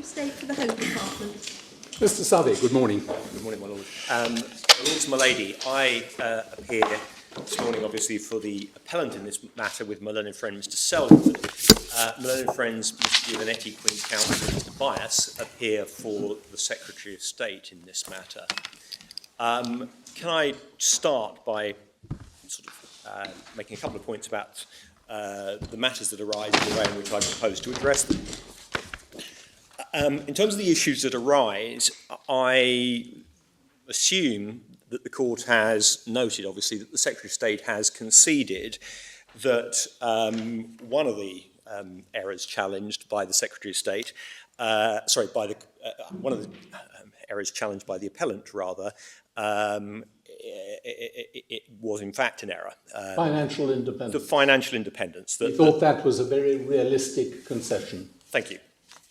of State for the Home Department. Mr. Southey, good morning. Good morning, my Lord. Lords, my Lady, I appear this morning, obviously, for the appellant in this matter with my learned friend, Mr. Selwood. My learned friends, Mr. Giovanetti, Queen's Counsel, and Mr. Bias, appear for the Secretary of State in this matter. Can I start by making a couple of points about the matters that arise in the way in which I propose to address them? In terms of the issues that arise, I assume that the court has noted, obviously, that the Secretary of State has conceded that one of the errors challenged by the Secretary of State, one of the errors challenged by the appellant, rather, it was in fact an error. Financial independence. The financial independence. We thought that was a very realistic concession. Thank you.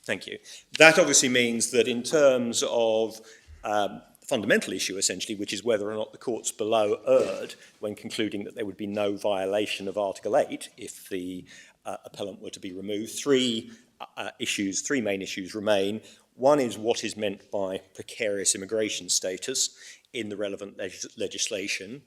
Thank you. That obviously means that in terms of the fundamental issue, essentially, which is whether or not the courts below erred when concluding that there would be no violation of Article 8 if the appellant were to be removed, three main issues remain. One is what is meant by precarious immigration status in the relevant legislation.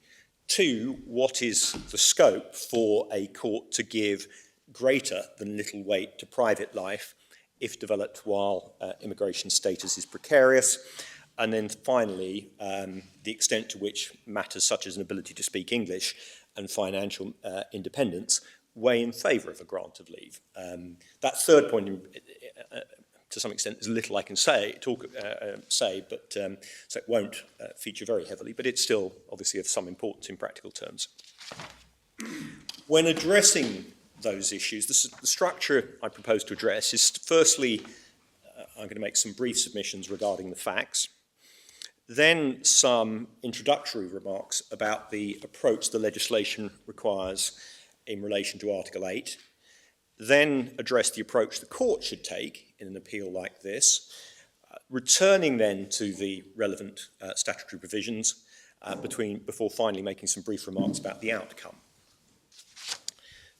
Two, what is the scope for a court to give greater than little weight to private life if developed while immigration status is precarious. And then finally, the extent to which matters such as an ability to speak English and financial independence weigh in favour of a grant of leave. That third point, to some extent, there's little I can say, but so it won't feature very heavily, but it's still obviously of some importance in practical terms. When addressing those issues, the structure I propose to address is firstly, I'm going to make some brief submissions regarding the facts, then some introductory remarks about the approach the legislation requires in relation to Article 8, then address the approach the court should take in an appeal like this, returning then to the relevant statutory provisions before finally making some brief remarks about the outcome.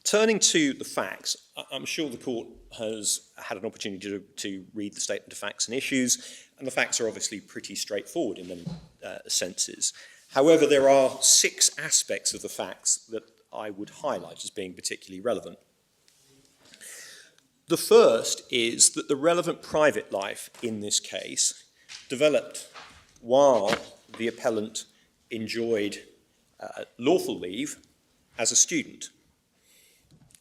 Turning to the facts, I'm sure the court has had an opportunity to read the statement of facts and issues, and the facts are obviously pretty straightforward in many senses. However, there are 6 aspects of the facts that I would highlight as being particularly relevant. The first is that the relevant private life in this case developed while the appellant enjoyed lawful leave as a student.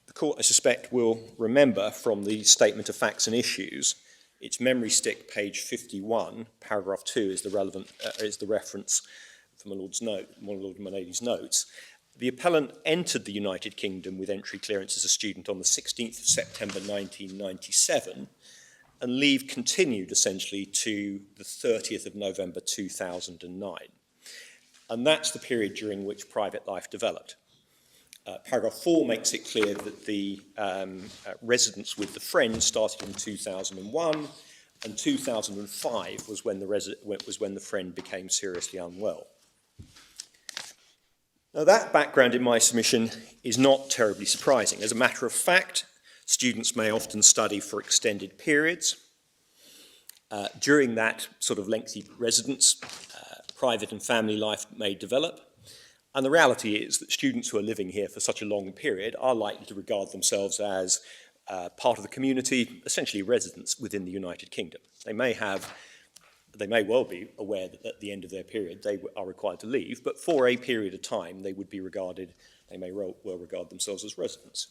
The court, I suspect, will remember from the Statement of Facts and Issues, its memory stick, page 51, paragraph 2 is the relevant is the reference for my Lord and my Lady's notes. The appellant entered the United Kingdom with entry clearance as a student on the 16th of September 1997, and leave continued essentially to the 30th of November 2009. And that's the period during which private life developed. Paragraph 4 makes it clear that the residence with the friend started in 2001, and 2005 was when the friend became seriously unwell. Now, that background in my submission is not terribly surprising. As a matter of fact, students may often study for extended periods. During that sort of lengthy residence, private and family life may develop. And the reality is that students who are living here for such a long period are likely to regard themselves as part of the community, essentially residents within the United Kingdom. They may well be aware that at the end of their period they are required to leave, but for a period of time they may well regard themselves as residents.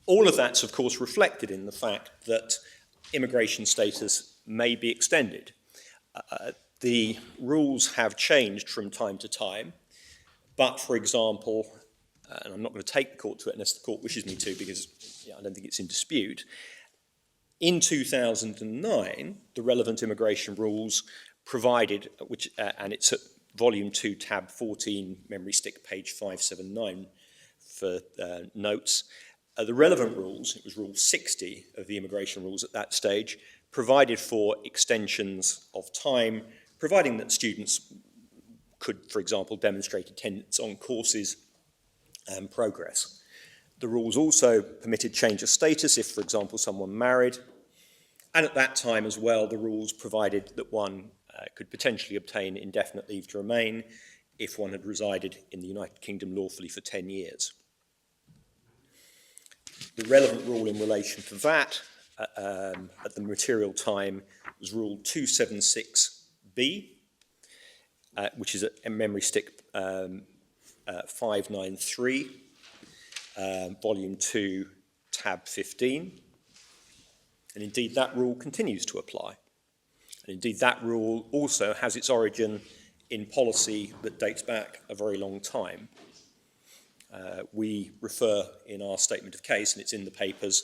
All of that's of course reflected in the fact that immigration status may be extended. The rules have changed from time to time, but for example, and I'm not going to take the court to it unless the court wishes me to because I don't think it's in dispute, in 2009, the relevant immigration rules provided, and it's at volume 2, tab 14, memory stick, page 579 for notes. The relevant rules, it was rule 60 of the immigration rules at that stage, provided for extensions of time, providing that students could, for example, demonstrate attendance on courses and progress. The rules also permitted change of status if, for example, someone married, And at that time as well, the rules provided that one could potentially obtain indefinite leave to remain if one had resided in the United Kingdom lawfully for 10 years. The relevant rule in relation to that at the material time was Rule 276B, which is a memory stick 593, Volume 2, Tab 15. And indeed, that rule continues to apply. And indeed, that rule also has its origin in policy that dates back a very long time. We refer in our statement of case, and it's in the papers,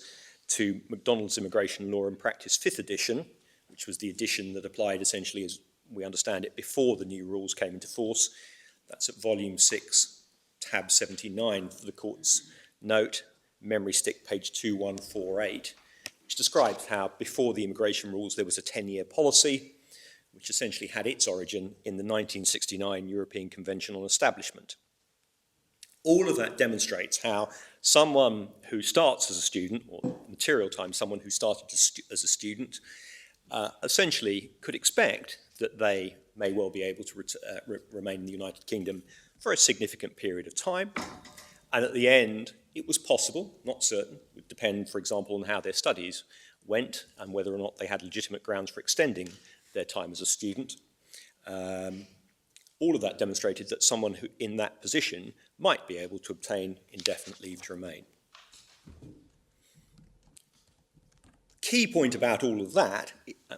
to MacDonald's Immigration Law and Practice 5th edition, which was the edition that applied essentially, as we understand it, before the new rules came into force. That's at Volume 6, Tab 79 for the court's note, memory stick page 2148, which describes how before the immigration rules there was a 10-year policy, which essentially had its origin in the 1969 European Convention on Establishment. All of that demonstrates how someone who starts as a student, or material time, someone who started as a student, essentially could expect that they may well be able to remain in the United Kingdom for a significant period of time. And at the end, it was possible, not certain, it would depend, for example, on how their studies went and whether or not they had legitimate grounds for extending their time as a student. All of that demonstrated that someone who in that position might be able to obtain indefinite leave to remain. Key point about all of that,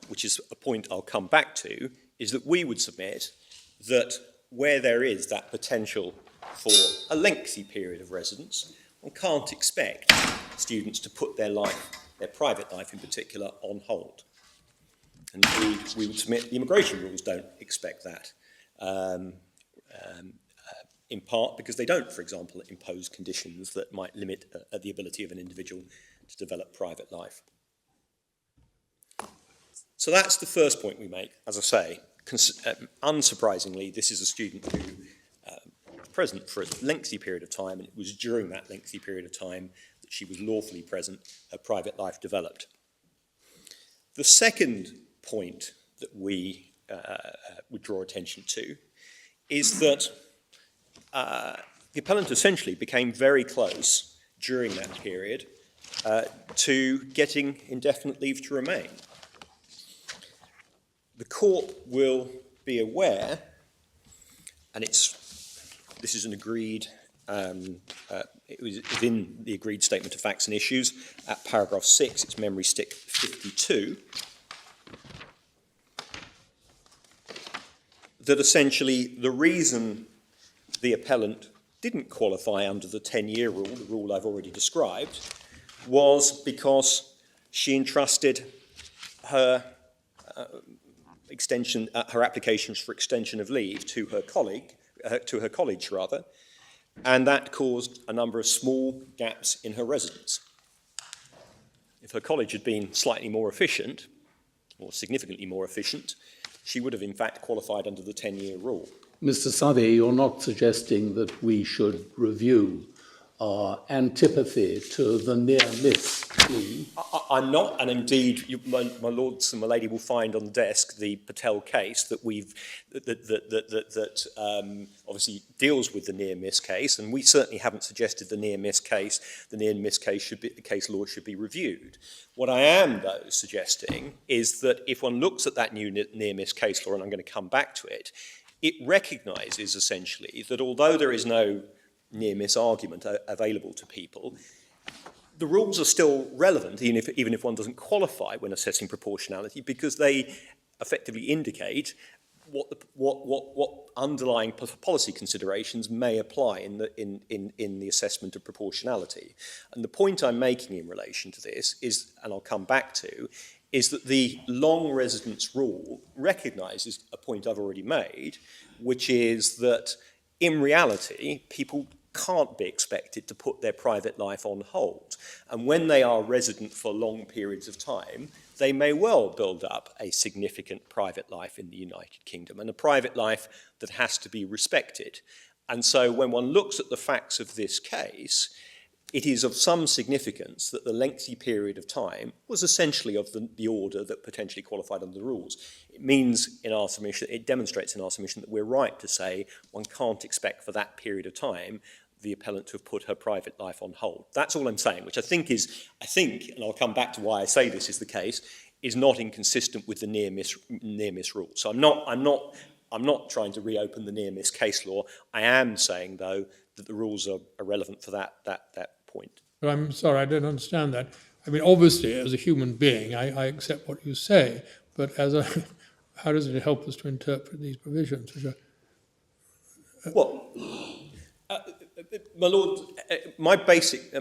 which is a point I'll come back to, is that we would submit that where there is that potential for a lengthy period of residence, one can't expect students to put their life, their private life in particular, on hold. And indeed, we would submit the immigration rules don't expect that, in part because they don't, for example, impose conditions that might limit the ability of an individual to develop private life. So that's the first point we make. As I say, unsurprisingly, this is a student who was present for a lengthy period of time, and it was during that lengthy period of time that she was lawfully present, her private life developed. The second point that we would draw attention to is that the appellant essentially became very close during that period to getting indefinite leave to remain. The court will be aware, and this is an agreed, it was in the agreed statement of facts and issues at paragraph 6, it's memory stick 52, that essentially the reason the appellant didn't qualify under the 10-year rule, the rule I've already described, was because she entrusted her her applications for extension of leave to her college, and that caused a number of small gaps in her residence. If her college had been slightly more efficient, or significantly more efficient, she would have in fact qualified under the 10-year rule. Mr. Savi, you're not suggesting that we should review our antipathy to the near-miss plea? I'm not, and indeed, my lords and my lady will find on the desk the Patel case that obviously deals with the near-miss case, and we certainly haven't suggested the near-miss case case law should be reviewed. What I am, though, suggesting is that if one looks at that new near-miss case law, and I'm going to come back to it, it recognises essentially that although there is no near-miss argument available to people, the rules are still relevant, even if one doesn't qualify when assessing proportionality, because they effectively indicate what underlying policy considerations may apply in the assessment of proportionality. And the point I'm making in relation to this is, and I'll come back to, is that the long residence rule recognises a point I've already made, which is that in reality, people can't be expected to put their private life on hold. And when they are resident for long periods of time, they may well build up a significant private life in the United Kingdom, and a private life that has to be respected. And so when one looks at the facts of this case, it is of some significance that the lengthy period of time was essentially of the order that potentially qualified under the rules. It means in our submission, it demonstrates in our submission that we're right to say one can't expect for that period of time the appellant to have put her private life on hold. That's all I'm saying, which I think, and I'll come back to why I say this is the case, is not inconsistent with the near miss rule. So I'm not trying to reopen the near miss case law. I am saying, though, that the rules are relevant for that point. But I'm sorry, I don't understand that. I mean, obviously, as a human being, I accept what you say, but how does it help us to interpret these provisions? Well, my Lord, my basic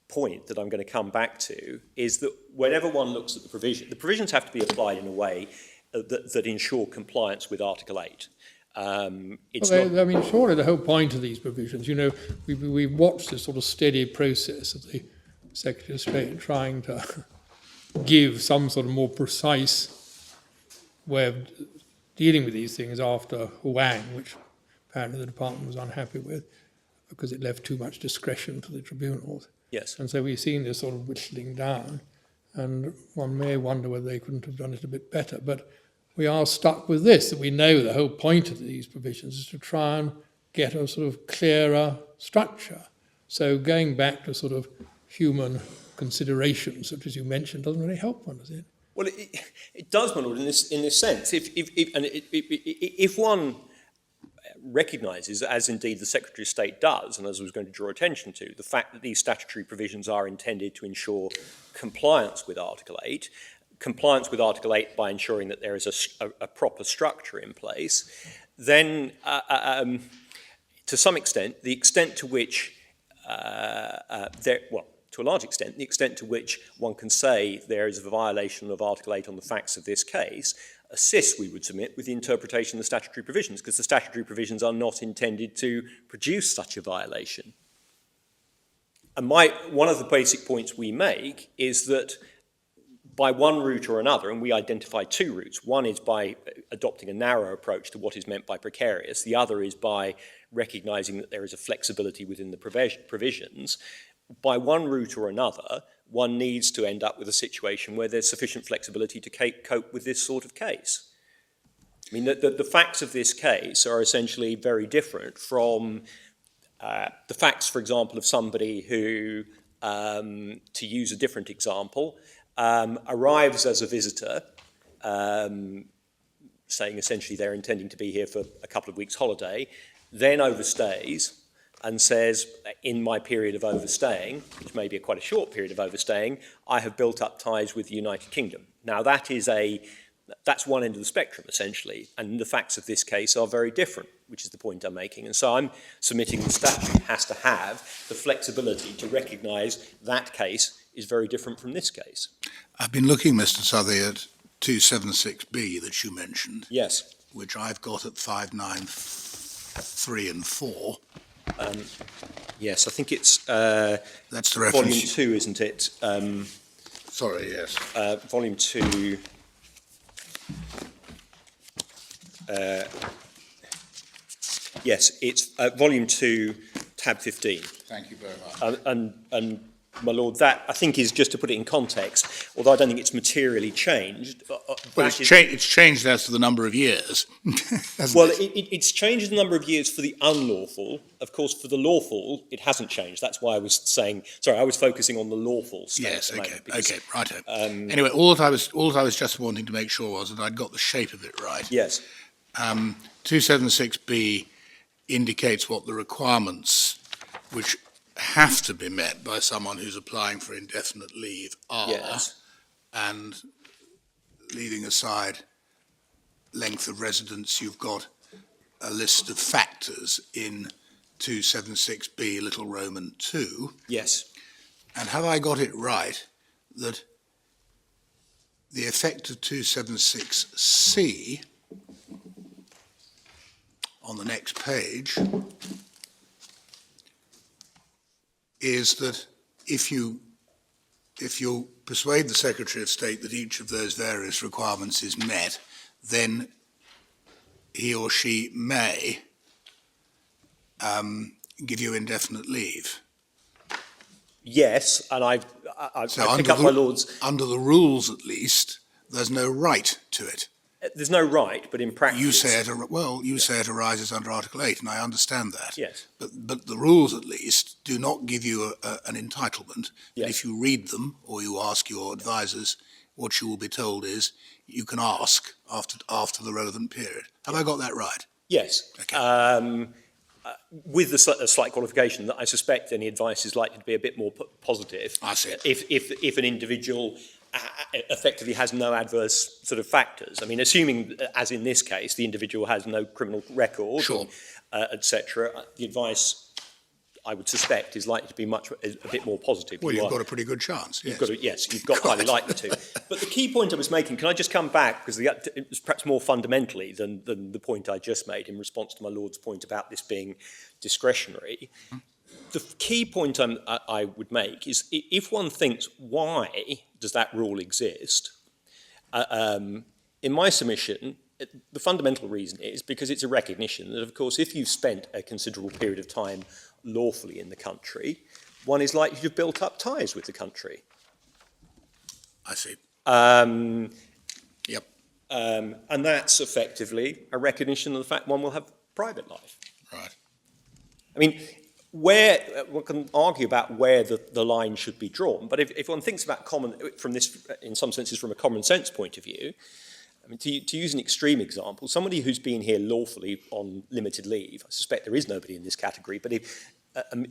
point that I'm going to come back to is that whenever one looks at the provisions have to be applied in a way that ensure compliance with Article 8. I mean, surely the whole point of these provisions, we've watched this sort of steady process of the Secretary of State trying to give some sort of more precise way of dealing with these things after Huang, which apparently the department was unhappy with because it left too much discretion to the tribunals. Yes. And so we've seen this sort of whittling down, and one may wonder whether they couldn't have done it a bit better. But we are stuck with this, that we know the whole point of these provisions is to try and get a sort of clearer structure. So going back to sort of human considerations, such as you mentioned, doesn't really help one, does it? Well, it does, my Lord, in this sense. If one recognises, as indeed the Secretary of State does, and as I was going to draw attention to, the fact that these statutory provisions are intended to ensure compliance with Article 8 by ensuring that there is a proper structure in place, then to some extent, the extent to which to a large extent, the extent to which one can say there is a violation of Article 8 on the facts of this case assists, we would submit, with the interpretation of the statutory provisions, because the statutory provisions are not intended to produce such a violation. And one of the basic points we make is that by one route or another, and we identify two routes, one is by adopting a narrow approach to what is meant by precarious, the other is by recognising that there is a flexibility within the provisions. By one route or another, one needs to end up with a situation where there's sufficient flexibility to cope with this sort of case. I mean, the facts of this case are essentially very different from the facts, for example, of somebody who, to use a different example, arrives as a visitor, saying essentially they're intending to be here for a couple of weeks' holiday, then overstays, and says, in my period of overstaying, which may be quite a short period of overstaying, I have built up ties with the United Kingdom. Now, that's one end of the spectrum, essentially, and the facts of this case are very different, which is the point I'm making. And so I'm submitting the statute has to have the flexibility to recognise that case is very different from this case. I've been looking, Mr. Southey, at 276B that you mentioned. Yes. Which I've got at 593 and 4. Yes, I think it's that's the reference. Volume 2, isn't it? Sorry, yes. Volume 2. Yes, it's Volume 2, tab 15. Thank you very much. And my Lord, that, I think, is just to put it in context, although I don't think it's materially changed. Well, it's changed as to the number of years. Well, it's changed the number of years for the unlawful. Of course, for the lawful, it hasn't changed. That's why I was saying, sorry, I was focusing on the lawful state. Yes, okay, right. Anyway, all that I was just wanting to make sure was that I'd got the shape of it right. Yes. 276B indicates what the requirements, which have to be met by someone who's applying for indefinite leave are, yes. And leaving aside length of residence, you've got a list of factors in 276B, little Roman 2. Yes. And have I got it right that the effect of 276C on the next page is that if you persuade the Secretary of State that each of those various requirements is met, then he or she may give you indefinite leave. Yes, and I pick up my Lord's. Under the rules, at least, there's no right to it. There's no right, but in practice... You say it arises under Article 8, and I understand that. Yes. But the rules, at least, do not give you an entitlement. Yes. If you read them, or you ask your advisors, what you will be told is you can ask after the relevant period. Have I got that right? Yes. Okay. With a slight qualification that I suspect any advice is likely to be a bit more positive. I see. If an individual effectively has no adverse sort of factors. I mean, assuming, as in this case, the individual has no criminal record, Sure. etc., the advice, I would suspect, is likely to be a bit more positive. Well, you've got a pretty good chance, yes. You've got highly likely to. But the key point I was making, can I just come back, because it was perhaps more fundamentally than the point I just made in response to my Lord's point about this being discretionary. The key point I would make is if one thinks, why does that rule exist? In my submission, the fundamental reason is because it's a recognition that, of course, if you've spent a considerable period of time lawfully in the country, one is likely to have built up ties with the country. I see. Yep. And that's effectively a recognition of the fact one will have private life. Right. I mean, one can argue about where the line should be drawn, but if one thinks about from this, in some senses, from a common sense point of view, I mean, to use an extreme example, somebody who's been here lawfully on limited leave, I suspect there is nobody in this category, but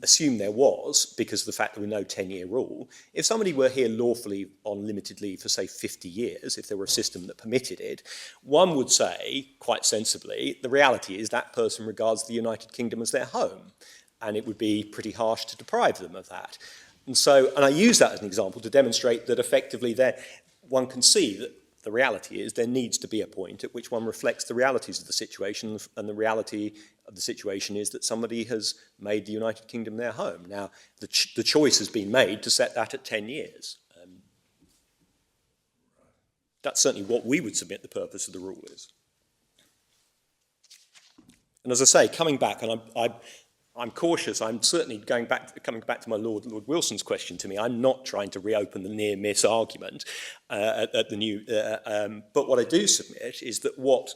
assume there was, because of the fact that we know 10-year rule, if somebody were here lawfully on limited leave for, say, 50 years, if there were a system that permitted it, one would say, quite sensibly, the reality is that person regards the United Kingdom as their home, and it would be pretty harsh to deprive them of that. And I use that as an example to demonstrate that effectively one can see that the reality is there needs to be a point at which one reflects the realities of the situation, and the reality of the situation is that somebody has made the United Kingdom their home. Now, the choice has been made to set that at 10 years. That's certainly what we would submit the purpose of the rule is. And as I say, coming back, and I'm cautious. I'm certainly coming back to my Lord Wilson's question to me. I'm not trying to reopen the near miss argument at the new. But what I do submit is that what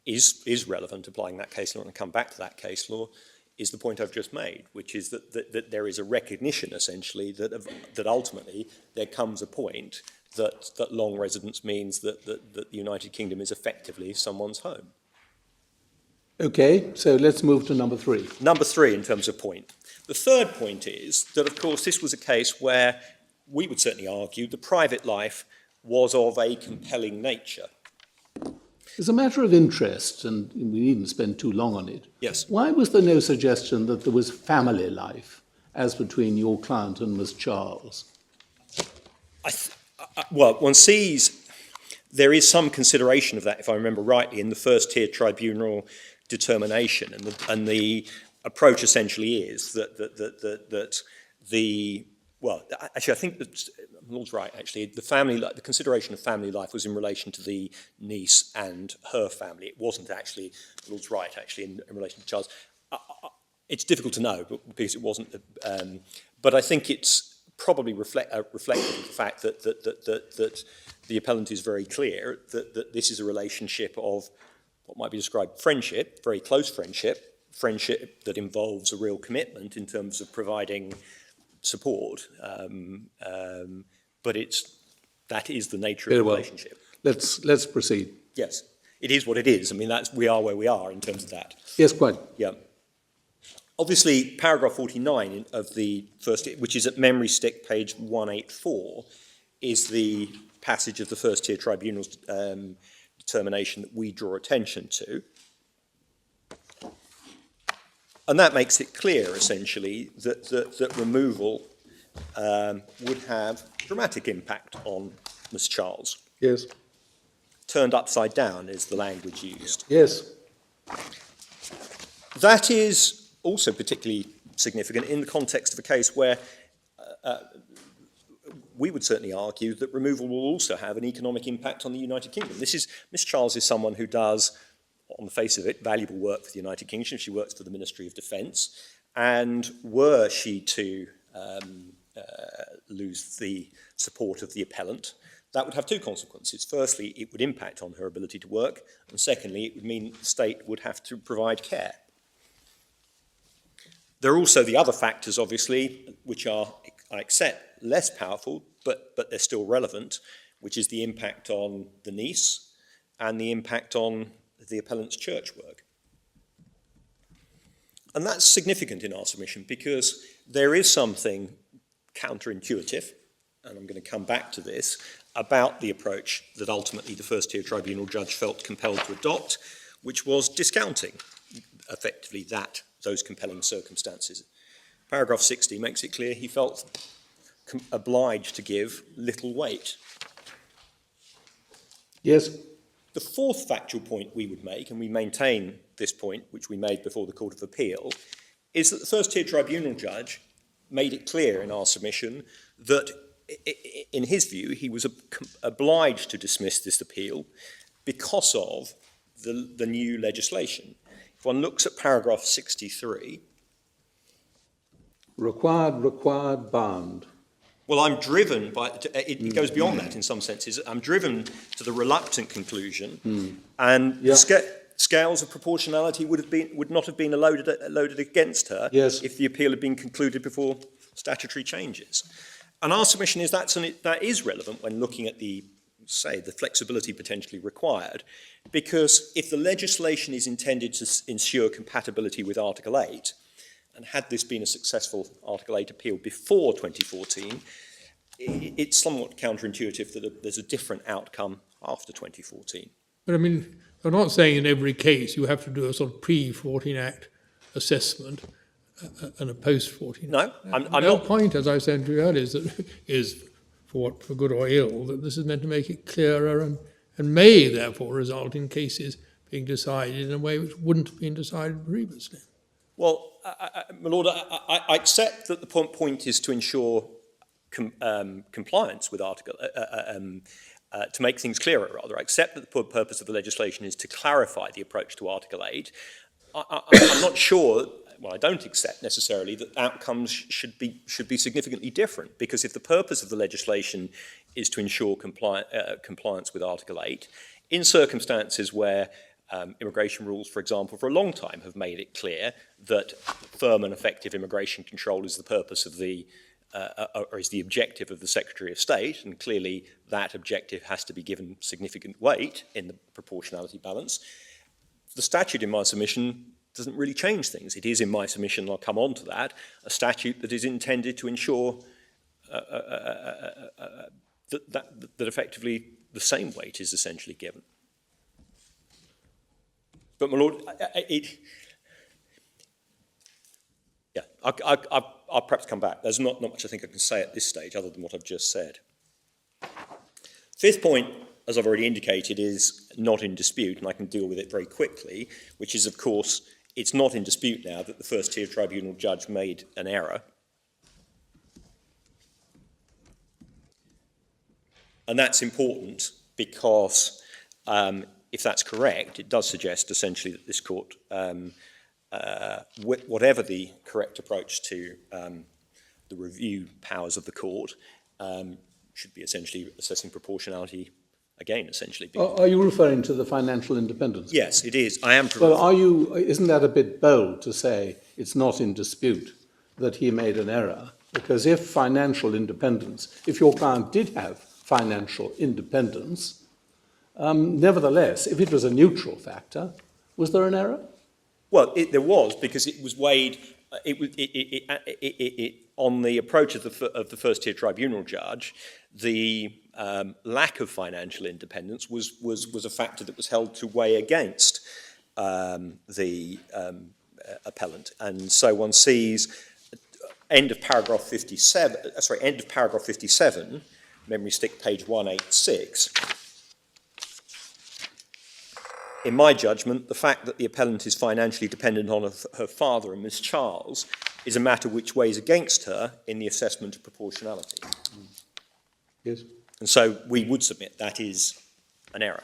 is relevant applying that case law, and I come back to that case law, is the point I've just made, which is that there is a recognition essentially that ultimately there comes a point that long residence means that the United Kingdom is effectively someone's home. Okay, so let's move to number 3. Number 3 in terms of point. The third point is that, of course, this was a case where we would certainly argue the private life was of a compelling nature. As a matter of interest, and we needn't spend too long on it, Yes. why was there no suggestion that there was family life as between your client and Miss Charles? Well, one sees there is some consideration of that, if I remember rightly, in the first-tier tribunal determination, and the approach essentially is that actually I think that Lord's right. Actually, the consideration of family life was in relation to the niece and her family. It wasn't actually Lord's right. Actually, in relation to Charles, it's difficult to know, because it wasn't. But I think it's probably reflective of the fact that the appellant is very clear that this is a relationship of what might be described friendship, very close friendship that involves a real commitment in terms of providing support. But that is the nature of the relationship. Let's proceed. Yes, it is what it is. I mean, we are where we are in terms of that. Yes, quite. Yeah. Obviously, paragraph 49 of the first, which is at memory stick page 184, is the passage of the first-tier tribunal's determination that we draw attention to. And that makes it clear, essentially, that removal would have dramatic impact on Miss Charles. Yes. Turned upside down is the language used. Yes. That is also particularly significant in the context of a case where we would certainly argue that removal will also have an economic impact on the United Kingdom. Miss Charles is someone who does, on the face of it, valuable work for the United Kingdom. She works for the Ministry of Defence, and were she to lose the support of the appellant, that would have two consequences. Firstly, it would impact on her ability to work, and secondly, it would mean the state would have to provide care. There are also the other factors, obviously, which are, I accept, less powerful, but they're still relevant, which is the impact on the niece and the impact on the appellant's church work. And that's significant in our submission because there is something counterintuitive, and I'm going to come back to this, about the approach that ultimately the first-tier tribunal judge felt compelled to adopt, which was discounting effectively those compelling circumstances. Paragraph 60 makes it clear he felt obliged to give little weight. Yes. The fourth factual point we would make, and we maintain this point, which we made before the Court of Appeal, is that the first-tier tribunal judge made it clear in our submission that, in his view, he was obliged to dismiss this appeal because of the new legislation. If one looks at paragraph 63... Required, bound. Well, I'm driven by, it goes beyond that in some senses. I'm driven to the reluctant conclusion, and the scales of proportionality would not have been loaded against her if the appeal had been concluded before statutory changes. And our submission is that is relevant when looking at the flexibility potentially required, because if the legislation is intended to ensure compatibility with Article 8, and had this been a successful Article 8 appeal before 2014, it's somewhat counterintuitive that there's a different outcome after 2014. But I mean, I'm not saying in every case you have to do a sort of pre-14 Act assessment and a post-14 No, Act. I'm the not. point, as I said to you earlier, is for good or ill, that this is meant to make it clearer and may therefore result in cases being decided in a way which wouldn't have been decided previously. Well, my Lord, I accept that the point is to ensure compliance with Article, to make things clearer, rather. I accept that the purpose of the legislation is to clarify the approach to Article 8. I'm not sure, well, I don't accept necessarily that outcomes should be significantly different, because if the purpose of the legislation is to ensure compliance with Article 8, in circumstances where immigration rules, for example, for a long time have made it clear that firm and effective immigration control is the purpose of or is the objective of the Secretary of State, and clearly that objective has to be given significant weight in the proportionality balance. The statute in my submission doesn't really change things. It is in my submission, and I'll come on to that, a statute that is intended to ensure that effectively the same weight is essentially given. But, my Lord, I'll perhaps come back. There's not much I think I can say at this stage other than what I've just said. Fifth point, as I've already indicated, is not in dispute, and I can deal with it very quickly, which is, of course, it's not in dispute now that the first-tier tribunal judge made an error. And that's important because if that's correct, it does suggest essentially that this court, whatever the correct approach to the review powers of the court, should be essentially assessing proportionality again, essentially. Are you referring to the financial independence? Yes, it is. I am. Well, isn't that a bit bold to say it's not in dispute that he made an error? Because if financial independence, if your client did have financial independence, nevertheless, if it was a neutral factor, was there an error? Well, there was, because it was weighed on the approach of the first-tier tribunal judge. The lack of financial independence was a factor that was held to weigh against the appellant, and so one sees end of paragraph 57, memory stick page 186. In my judgment, the fact that the appellant is financially dependent on her father and Miss Charles is a matter which weighs against her in the assessment of proportionality. Yes. And so we would submit that is an error.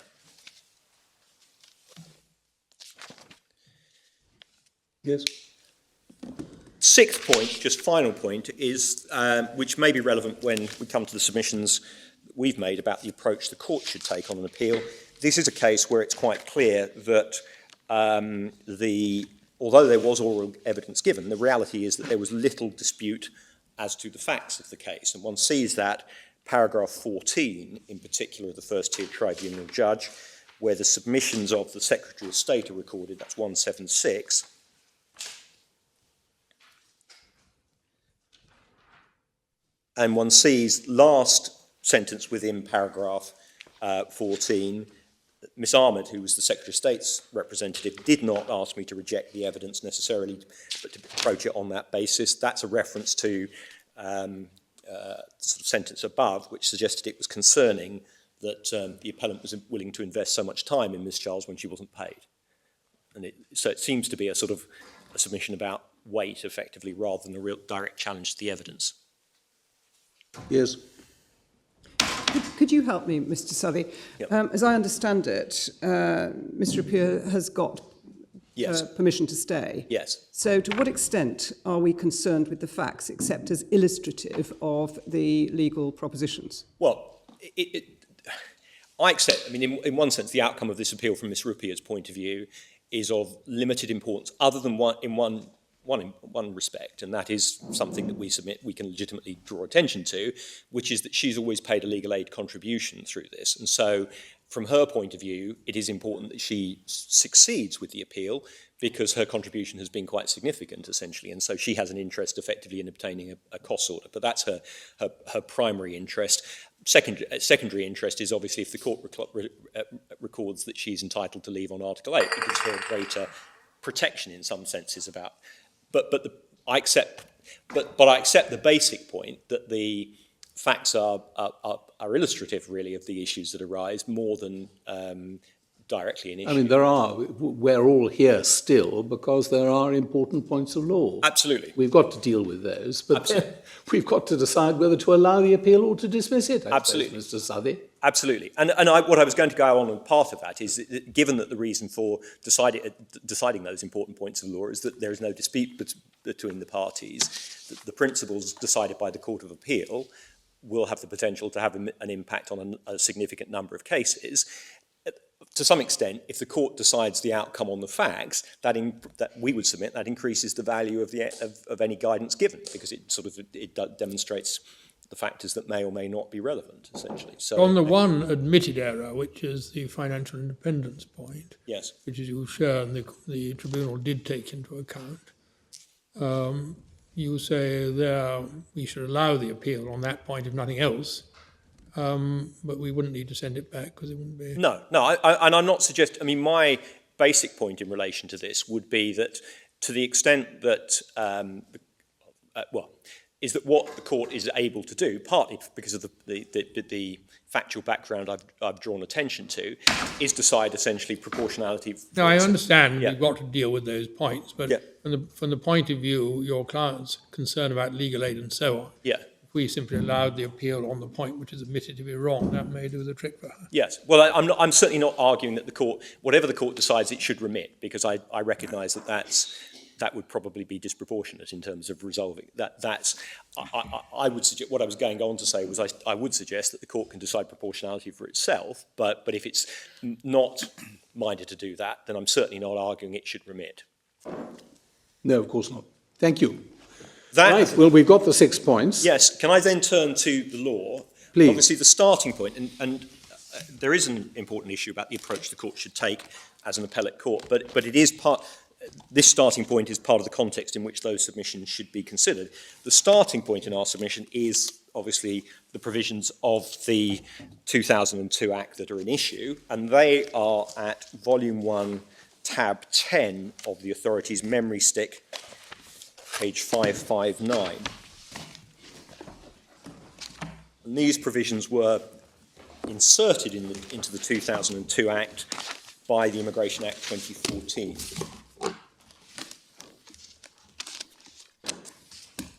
Yes. sixth point, just final point, is which may be relevant when we come to the submissions that we've made about the approach the court should take on an appeal. This is a case where it's quite clear that although there was oral evidence given, the reality is that there was little dispute as to the facts of the case. And one sees that paragraph 14, in particular, the first-tier tribunal judge, where the submissions of the Secretary of State are recorded, that's 176. And one sees last sentence within paragraph 14, Miss Ahmed, who was the Secretary of State's representative, did not ask me to reject the evidence necessarily, but to approach it on that basis. That's a reference to the sort of sentence above, which suggested it was concerning that the appellant was willing to invest so much time in Miss Charles when she wasn't paid. And so it seems to be a sort of a submission about weight, effectively, rather than a real direct challenge to the evidence. Yes. Could you help me, Mr. Southey? Yep. As I understand it, Mr. Rhuppiah has got Yes. Permission to stay. Yes. So to what extent are we concerned with the facts, except as illustrative of the legal propositions? Well, I accept, I mean, in one sense, the outcome of this appeal from Ms. Rhuppiah's point of view is of limited importance, other than one respect, and that is something that we submit we can legitimately draw attention to, which is that she's always paid a legal aid contribution through this. And so, from her point of view, it is important that she succeeds with the appeal because her contribution has been quite significant, essentially, and so she has an interest, effectively, in obtaining a costs order. But that's her primary interest. Secondary interest is obviously if the court records that she's entitled to leave on Article 8, it gives her greater protection in some senses about. I accept the basic point that the facts are illustrative, really, of the issues that arise more than directly an issue. I mean, we're all here still because there are important points of law. Absolutely. We've got to deal with those, but then we've got to decide whether to allow the appeal or to dismiss it, I Absolutely. suppose, Mr. Southey. Absolutely. And what I was going to go on part of that is, that given that the reason for deciding those important points of law is that there is no dispute between the parties, the principles decided by the Court of Appeal will have the potential to have an impact on a significant number of cases. To some extent, if the court decides the outcome on the facts, that we would submit, that increases the value of any guidance given, because it demonstrates the factors that may or may not be relevant, essentially. So On the one admitted error, which is the financial independence point, yes, which as you've shown the tribunal did take into account, you say there we should allow the appeal on that point if nothing else, but we wouldn't need to send it back because it wouldn't be... No, and I'm not suggesting... I mean, my basic point in relation to this would be that to the extent that... is that what the court is able to do, partly because of the factual background I've drawn attention to, is decide essentially proportionality. No, I understand we've got to deal with those points, but Yeah. from the point of view, your client's concern about legal aid and so on, Yeah. if we simply allowed the appeal on the point which is admitted to be wrong, that may do the trick for her. Yes. Well, I'm certainly not arguing that the court, whatever the court decides, it should remit, because I recognise that would probably be disproportionate in terms of resolving that. I would suggest, what I was going on to say was I would suggest that the court can decide proportionality for itself, but if it's not minded to do that, then I'm certainly not arguing it should remit. No, of course not. Thank you. That, Right, well, we've got the 6 points. yes, can I then turn to the law? Please. Obviously, the starting point, and there is an important issue about the approach the court should take as an appellate court, but it is part... This starting point is part of the context in which those submissions should be considered. The starting point in our submission is obviously the provisions of the 2002 Act that are in issue, and they are at Volume 1, Tab 10 of the authority's memory stick, page 559. And these provisions were inserted into the 2002 Act by the Immigration Act 2014.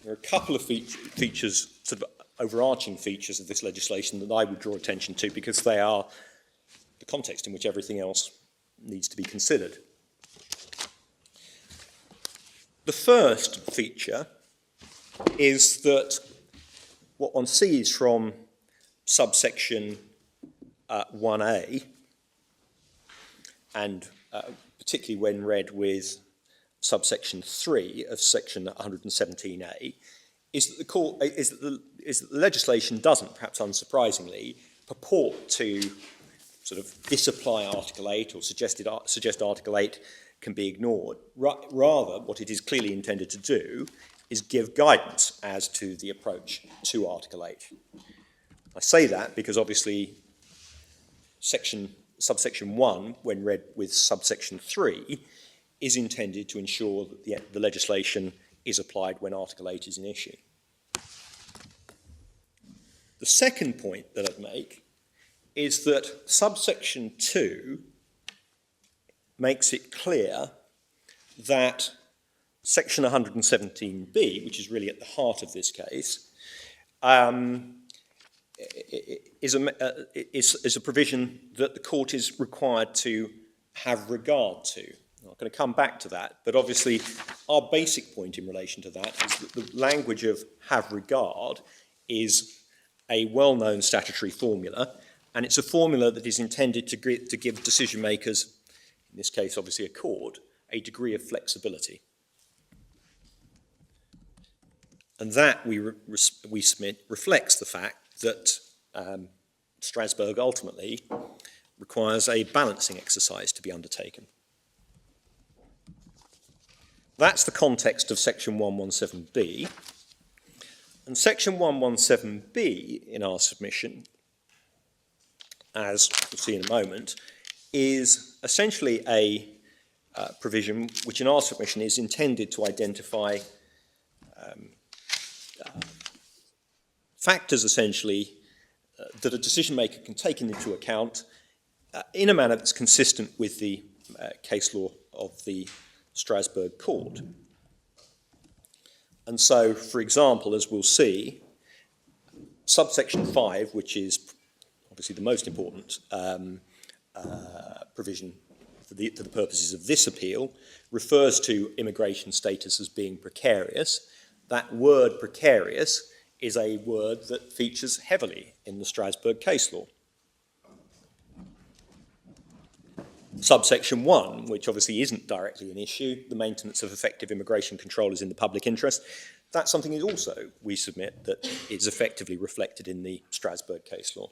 There are a couple of features, sort of overarching features of this legislation that I would draw attention to because they are the context in which everything else needs to be considered. The first feature is that what one sees from subsection 1A, and particularly when read with subsection 3 of section 117A, is that the legislation doesn't, perhaps unsurprisingly, purport to sort of disapply Article 8 or suggest Article 8 can be ignored. Rather, what it is clearly intended to do is give guidance as to the approach to Article 8. I say that because obviously subsection 1, when read with subsection 3, is intended to ensure that the legislation is applied when Article 8 is in issue. The second point that I'd make is that subsection 2 makes it clear that section 117B, which is really at the heart of this case, is a provision that the court is required to have regard to. I'm not going to come back to that, but obviously our basic point in relation to that is that the language of have regard is a well-known statutory formula, and it's a formula that is intended to give decision makers, in this case obviously a court, a degree of flexibility. And that, we submit, reflects the fact that Strasbourg ultimately requires a balancing exercise to be undertaken. That's the context of section 117B. And section 117B in our submission, as we'll see in a moment, is essentially a provision which in our submission is intended to identify factors essentially that a decision maker can take into account in a manner that's consistent with the case law of the Strasbourg court. And so, for example, as we'll see, subsection 5, which is obviously the most important provision for the purposes of this appeal, refers to immigration status as being precarious. That word precarious is a word that features heavily in the Strasbourg case law. Subsection 1, which obviously isn't directly an issue, the maintenance of effective immigration control is in the public interest. That's something that also we submit that is effectively reflected in the Strasbourg case law.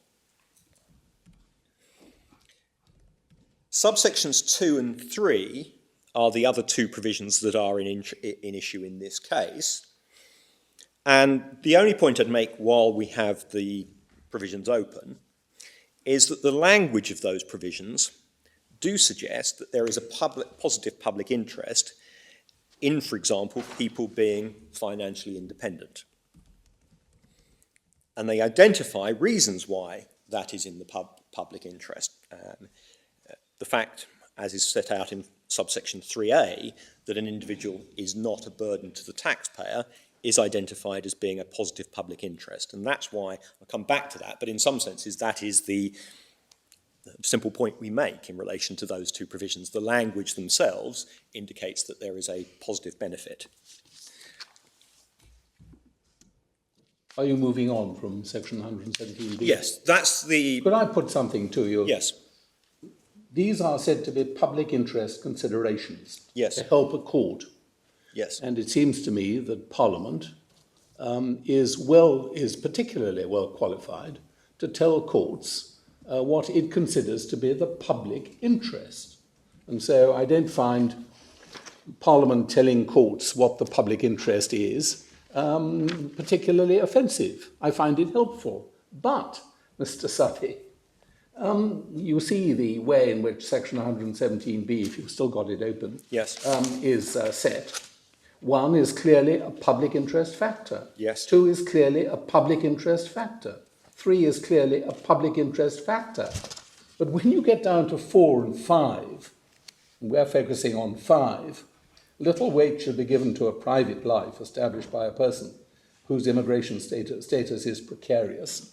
Subsections 2 and 3 are the other two provisions that are in issue in this case. And the only point I'd make while we have the provisions open is that the language of those provisions do suggest that there is a positive public interest in, for example, people being financially independent. And they identify reasons why that is in the public interest. The fact, as is set out in subsection 3A, that an individual is not a burden to the taxpayer is identified as being a positive public interest. And that's why, I'll come back to that, but in some senses that is the simple point we make in relation to those two provisions. The language themselves indicates that there is a positive benefit. Are you moving on from section 117B? Yes, that's the... Could I put something to you? Yes. These are said to be public interest considerations. Yes. To help a court. Yes. And it seems to me that Parliament is particularly well qualified to tell courts what it considers to be the public interest. And so I don't find Parliament telling courts what the public interest is particularly offensive. I find it helpful. But, Mr. Sutty, you see the way in which section 117B, if you've still got it open, Yes. Is set. 1 is clearly a public interest factor. Yes. 2 is clearly a public interest factor. 3 is clearly a public interest factor. But when you get down to 4 and 5, and we're focusing on 5, little weight should be given to a private life established by a person whose immigration status is precarious.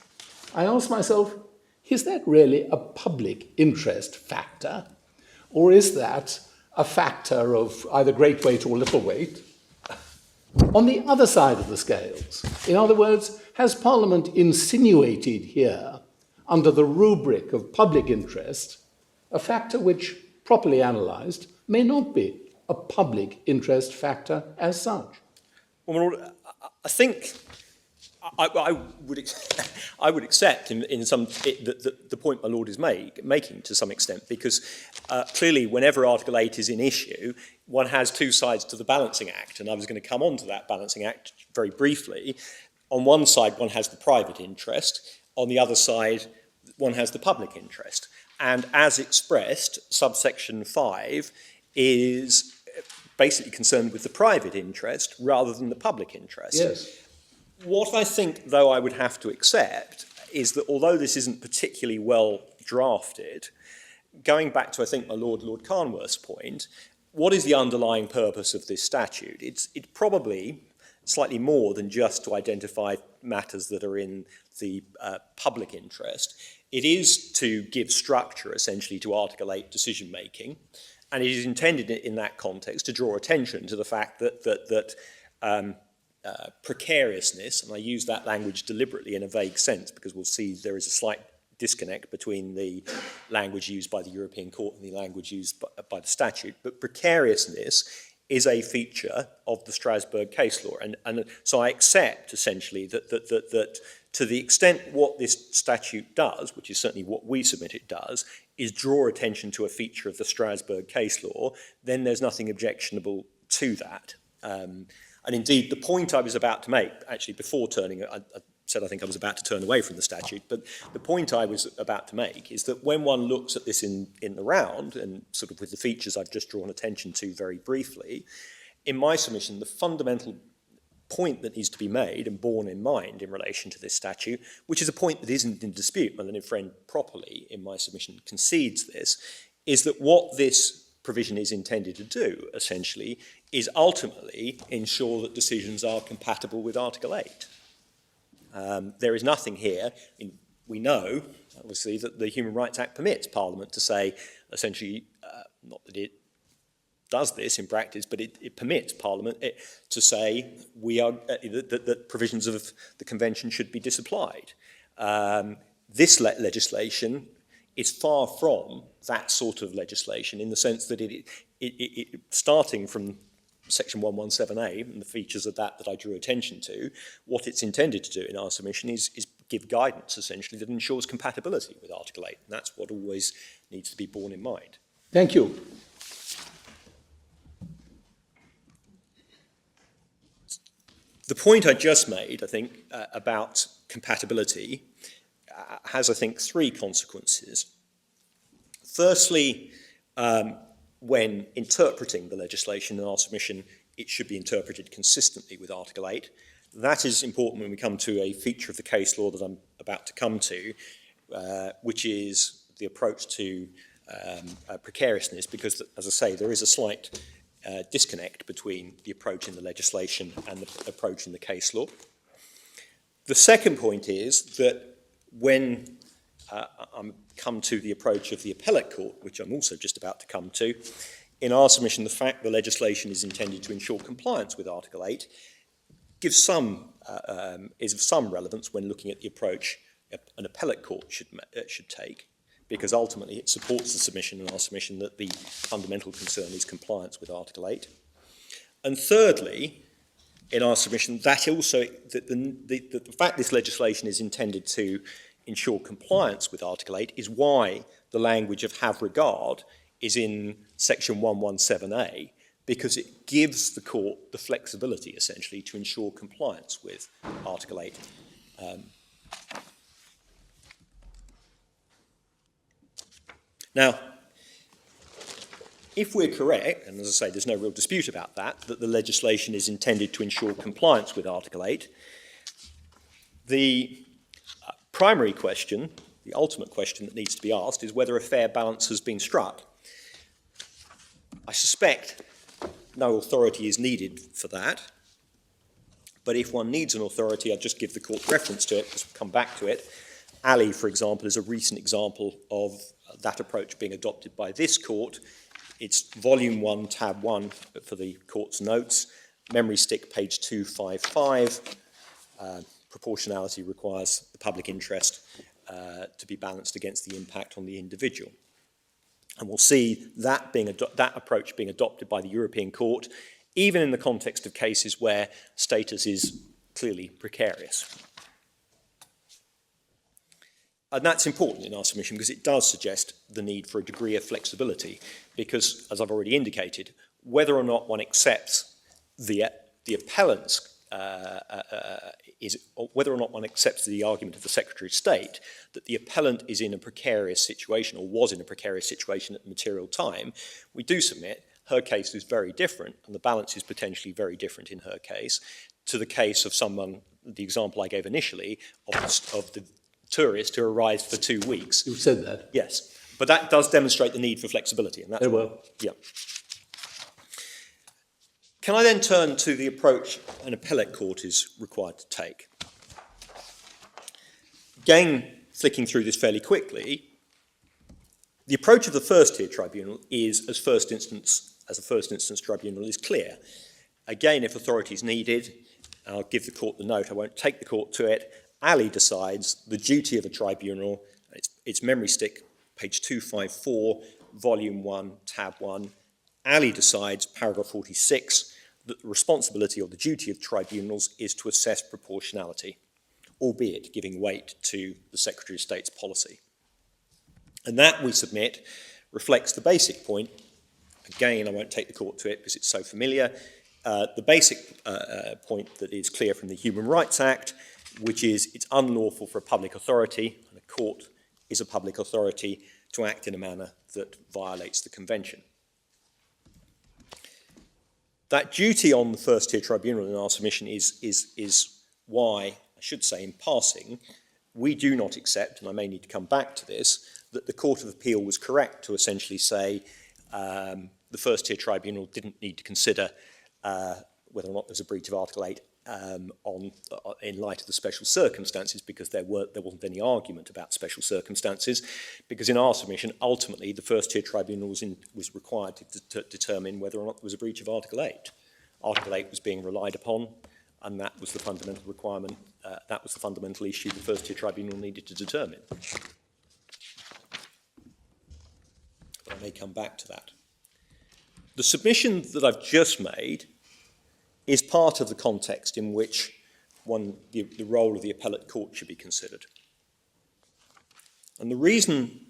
I ask myself, is that really a public interest factor? Or is that a factor of either great weight or little weight, On the other side of the scales, in other words, has Parliament insinuated here, under the rubric of public interest, a factor which, properly analysed, may not be a public interest factor as such? Well, my Lord, I think I would accept in some the point my Lord is making to some extent, because clearly whenever Article 8 is in issue, one has two sides to the Balancing Act, and I was going to come on to that Balancing Act very briefly. On one side, one has the private interest. On the other side, one has the public interest. And as expressed, subsection 5 is basically concerned with the private interest rather than the public interest. Yes. What I think, though, I would have to accept is that although this isn't particularly well drafted, going back to, I think, my Lord Carnworth's point, what is the underlying purpose of this statute? It's probably slightly more than just to identify matters that are in the public interest. It is to give structure, essentially, to Article 8 decision-making, and it is intended in that context to draw attention to the fact that precariousness, and I use that language deliberately in a vague sense because we'll see there is a slight disconnect between the language used by the European Court and the language used by the statute, but precariousness is a feature of the Strasbourg case law, and so I accept essentially that to the extent what this statute does, which is certainly what we submit it does, is draw attention to a feature of the Strasbourg case law, then there's nothing objectionable to that. And indeed, the point I was about to make, actually before turning, I said I think I was about to turn away from the statute, but the point I was about to make is that when one looks at this in the round, and sort of with the features I've just drawn attention to very briefly, in my submission, the fundamental point that needs to be made and borne in mind in relation to this statute, which is a point that isn't in dispute, my learned friend properly in my submission concedes this, is that what this provision is intended to do, essentially, is ultimately ensure that decisions are compatible with Article 8. There is nothing here, we know, obviously, that the Human Rights Act permits Parliament to say, essentially, not that it does this in practice, but it permits Parliament to say that provisions of the Convention should be disapplied. This legislation is far from that sort of legislation in the sense that it starting from Section 117A and the features of that I drew attention to, what it's intended to do in our submission is give guidance, essentially, that ensures compatibility with Article 8. And that's what always needs to be borne in mind. Thank you. The point I just made, I think, about compatibility has, I think, three consequences. Firstly, when interpreting the legislation in our submission, it should be interpreted consistently with Article 8. That is important when we come to a feature of the case law that I'm about to come to, which is the approach to precariousness, because, as I say, there is a slight disconnect between the approach in the legislation and the approach in the case law. The second point is that when I'm come to the approach of the appellate court, which I'm also just about to come to, in our submission, the fact the legislation is intended to ensure compliance with Article 8 gives is of some relevance when looking at the approach an appellate court should take, because ultimately it supports the submission in our submission that the fundamental concern is compliance with Article 8. And thirdly, in our submission, that also the fact this legislation is intended to ensure compliance with Article 8 is why the language of have regard is in Section 117A, because it gives the court the flexibility, essentially, to ensure compliance with Article 8. Now, if we're correct, and as I say, there's no real dispute about that the legislation is intended to ensure compliance with Article 8, the primary question, the ultimate question that needs to be asked, is whether a fair balance has been struck. I suspect no authority is needed for that, but if one needs an authority, I'll just give the court reference to it, because we'll come back to it. Ali, for example, is a recent example of that approach being adopted by this court. It's Volume 1, Tab 1 for the court's notes, memory stick, page 255, proportionality requires the public interest to be balanced against the impact on the individual. And we'll see that, that approach being adopted by the European Court, even in the context of cases where status is clearly precarious. And that's important in our submission because it does suggest the need for a degree of flexibility because, as I've already indicated, whether or not one accepts the appellant's whether or not one accepts the argument of the Secretary of State that the appellant is in a precarious situation or was in a precarious situation at the material time, we do submit her case is very different and the balance is potentially very different in her case to the case of someone, the example I gave initially, of the tourist who arrived for 2 weeks. You said that. Yes, but that does demonstrate the need for flexibility. And that's Very well. Yeah. Can I then turn to the approach an appellate court is required to take? Again, flicking through this fairly quickly, the approach of the first-tier tribunal is, as a first instance tribunal, is clear. Again, if authority is needed, I'll give the court the note, I won't take the court to it. Ali decides the duty of a tribunal, it's memory stick, page 254, volume 1, tab 1. Ali decides, paragraph 46, that the responsibility or the duty of tribunals is to assess proportionality, albeit giving weight to the Secretary of State's policy. And that, we submit, reflects the basic point. Again, I won't take the court to it because it's so familiar. The basic point that is clear from the Human Rights Act, which is it's unlawful for a public authority, and a court is a public authority, to act in a manner that violates the Convention. That duty on the first-tier tribunal in our submission is why, I should say in passing, we do not accept, and I may need to come back to this, that the Court of Appeal was correct to essentially say the first-tier tribunal didn't need to consider whether or not there's a breach of Article 8 in light of the special circumstances, because there wasn't any argument about special circumstances, because in our submission, ultimately, the first-tier tribunal was required to determine whether or not there was a breach of Article 8. Article 8 was being relied upon, and that was the fundamental requirement, that was the fundamental issue the first-tier tribunal needed to determine. But I may come back to that. The submission that I've just made is part of the context in which the role of the appellate court should be considered. And the reason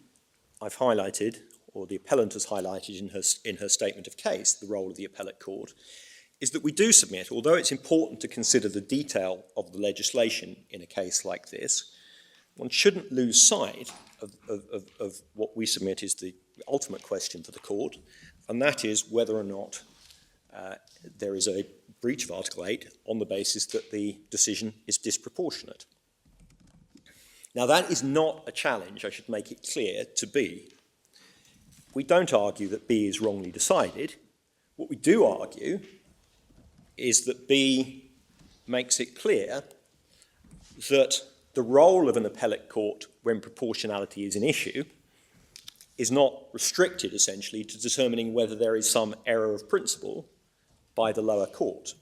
I've highlighted, or the appellant has highlighted in her statement of case, the role of the appellate court, is that we do submit, although it's important to consider the detail of the legislation in a case like this, one shouldn't lose sight of what we submit is the ultimate question for the court, and that is whether or not there is a breach of Article 8 on the basis that the decision is disproportionate. Now, that is not a challenge, I should make it clear, to B. We don't argue that B is wrongly decided. What we do argue is that B makes it clear that the role of an appellate court when proportionality is an issue is not restricted, essentially, to determining whether there is some error of principle by the lower court.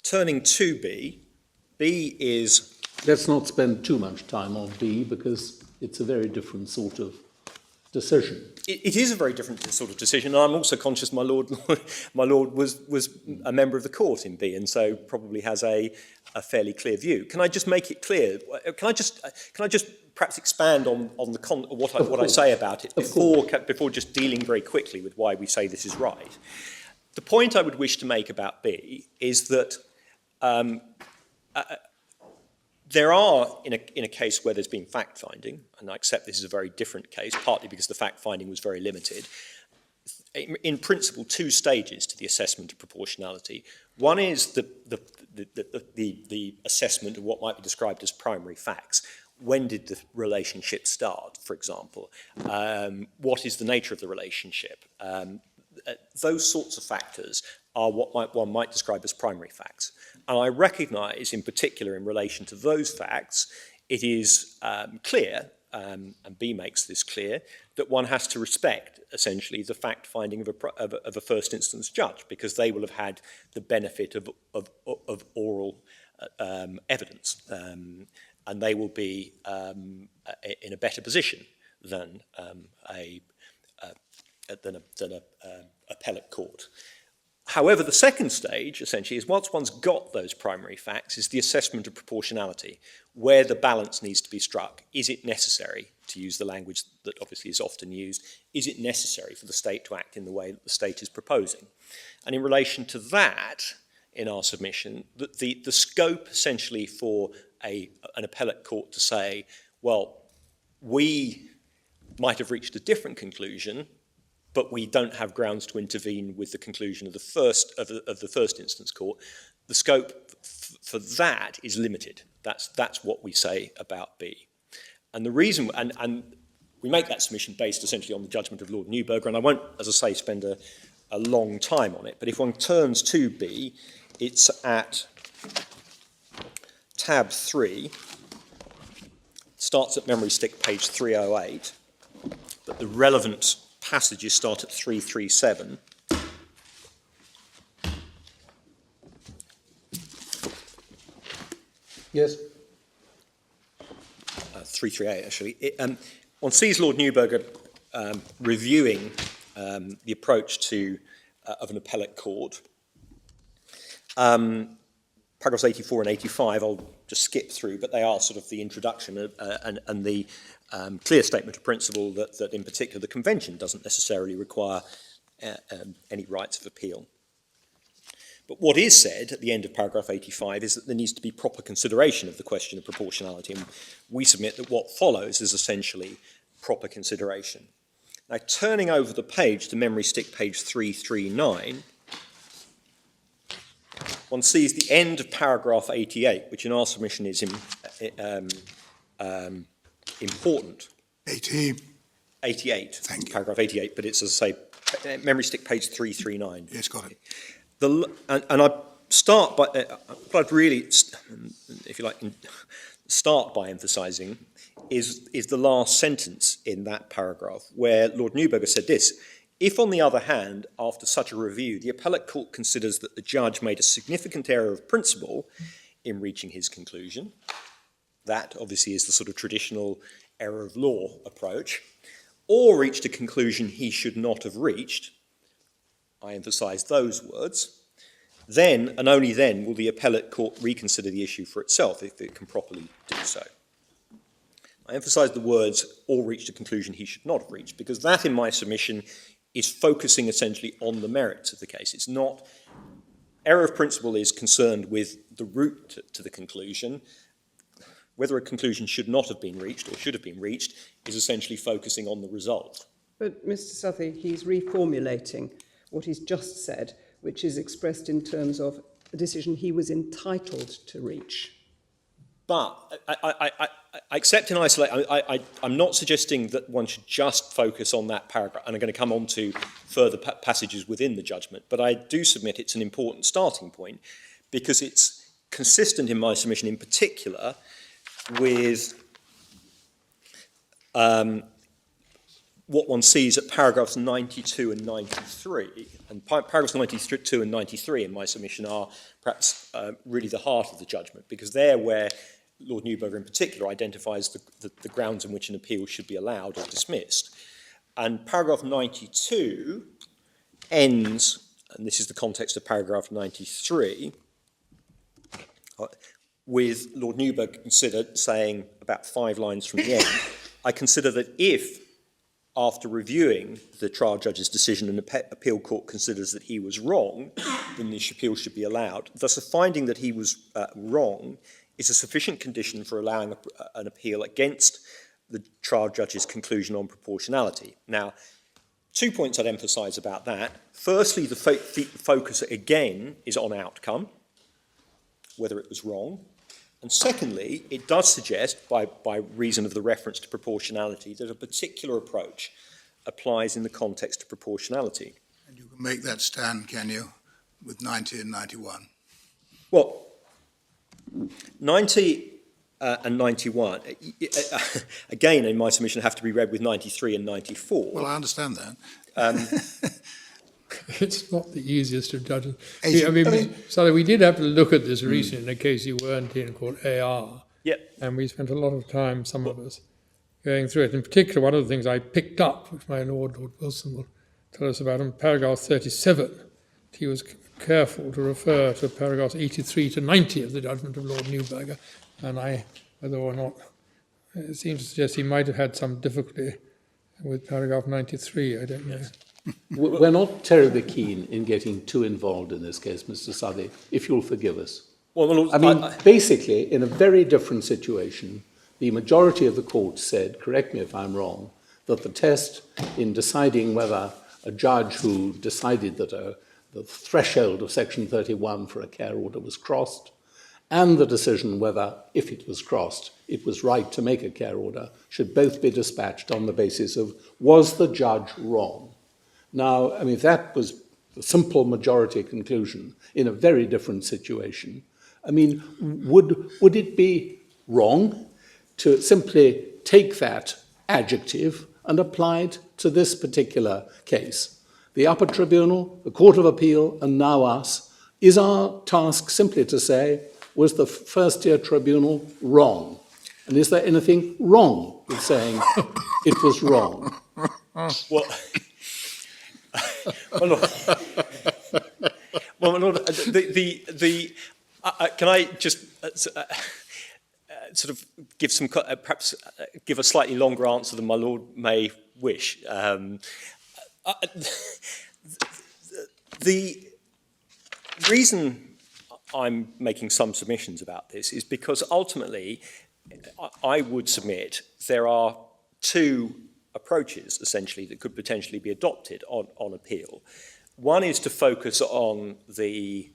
Turning to B, B is... Let's not spend too much time on B because it's a very different sort of decision. It is a very different sort of decision, and I'm also conscious my lord was a member of the court in B, and so probably has a fairly clear view. Can I just make it clear? Can I just perhaps expand on what I say about it before just dealing very quickly with why we say this is right? The point I would wish to make about B is that there are, in a case where there's been fact-finding, and I accept this is a very different case, partly because the fact-finding was very limited, in principle, two stages to the assessment of proportionality. One is the assessment of what might be described as primary facts. When did the relationship start, for example? What is the nature of the relationship? Those sorts of factors are what one might describe as primary facts. And I recognise, in particular, in relation to those facts, it is clear and B makes this clear, that one has to respect, essentially, the fact-finding of a first-instance judge, because they will have had the benefit of oral evidence, and they will be in a better position than an appellate court. However, the second stage, essentially, is once one's got those primary facts, is the assessment of proportionality, where the balance needs to be struck. Is it necessary, to use the language that obviously is often used, is it necessary for the state to act in the way that the state is proposing? And in relation to that, in our submission, the scope, essentially, for an appellate court to say, well, we might have reached a different conclusion, but we don't have grounds to intervene with the conclusion of the first instance court. The scope for that is limited. That's what we say about B. And the reason, and we make that submission based essentially on the judgment of Lord Neuberger, and I won't, as I say, spend a long time on it, but if one turns to B, it's at tab 3, starts at memory stick page 308, but the relevant passages start at 337. Yes. 338, actually. One sees Lord Neuberger reviewing the approach of an appellate court. Paragraphs 84 and 85, I'll just skip through, but they are sort of the introduction and the clear statement of principle that in particular the Convention doesn't necessarily require any rights of appeal. But what is said at the end of paragraph 85 is that there needs to be proper consideration of the question of proportionality, and we submit that what follows is essentially proper consideration. Now, turning over the page to memory stick page 339, one sees the end of paragraph 88, which in our submission is important. 88. Thank you. Paragraph 88, but it's, as I say, memory stick page 339. Yes, got it. And I start by, what I'd really, if you like, start by emphasising is the last sentence in that paragraph, where Lord Neuberger said this: if, on the other hand, after such a review, the appellate court considers that the judge made a significant error of principle in reaching his conclusion, that obviously is the sort of traditional error of law approach, or reached a conclusion he should not have reached, I emphasise those words, then and only then will the appellate court reconsider the issue for itself if it can properly do so. I emphasise the words, or reached a conclusion he should not have reached, because that in my submission is focusing essentially on the merits of the case. It's not, error of principle is concerned with the route to the conclusion. Whether a conclusion should not have been reached or should have been reached is essentially focusing on the result. But Mr. Southey, he's reformulating what he's just said, which is expressed in terms of a decision he was entitled to reach. But I accept in isolation, I'm not suggesting that one should just focus on that paragraph, and I'm going to come on to further passages within the judgment, but I do submit it's an important starting point because it's consistent in my submission in particular with what one sees at paragraphs 92 and 93. And paragraphs 92 and 93 in my submission are perhaps really the heart of the judgment, because they're where Lord Neuberger in particular identifies the grounds in which an appeal should be allowed or dismissed. And paragraph 92 ends, and this is the context of paragraph 93, with Lord Neuberger saying about 5 lines from the end, I consider that if, after reviewing the trial judge's decision, an appeal court considers that he was wrong, then the appeal should be allowed. Thus, a finding that he was wrong is a sufficient condition for allowing an appeal against the trial judge's conclusion on proportionality. Now, 2 points I'd emphasise about that. Firstly, the focus again is on outcome, whether it was wrong. And secondly, it does suggest, by reason of the reference to proportionality, that a particular approach applies in the context of proportionality. And you can make that stand, can you, with 90 and 91? Well, 90 and 91. Again, in my submission, have to be read with 93 and 94. Well, I understand that. It's not the easiest of judges. As So we did have to look at this recently in a case you weren't in called AR. Yep. And we spent a lot of time, some of us, going through it. In particular, one of the things I picked up, which my Lord Wilson will tell us about, in paragraph 37, he was careful to refer to paragraphs 83 to 90 of the judgment of Lord Neuberger. And whether or not, it seems to suggest he might have had some difficulty with paragraph 93, I don't know. We're not terribly keen in getting too involved in this case, Mr. Southey, if you'll forgive us. Well, I mean, basically, in a very different situation, the majority of the court said, correct me if I'm wrong, that the test in deciding whether a judge who decided that the threshold of Section 31 for a care order was crossed, and the decision whether, if it was crossed, it was right to make a care order, should both be dispatched on the basis of, was the judge wrong? Now, I mean, if that was the simple majority conclusion in a very different situation, I mean, would it be wrong to simply take that adjective and apply it to this particular case? The upper tribunal, the Court of Appeal, and now us, is our task simply to say, was the first-tier tribunal wrong? And is there anything wrong with saying it was wrong? Well, well, Lord, can I just sort of give some, perhaps give a slightly longer answer than my Lord may wish? The reason I'm making some submissions about this is because ultimately I would submit there are two approaches essentially that could potentially be adopted on appeal. One is to focus on the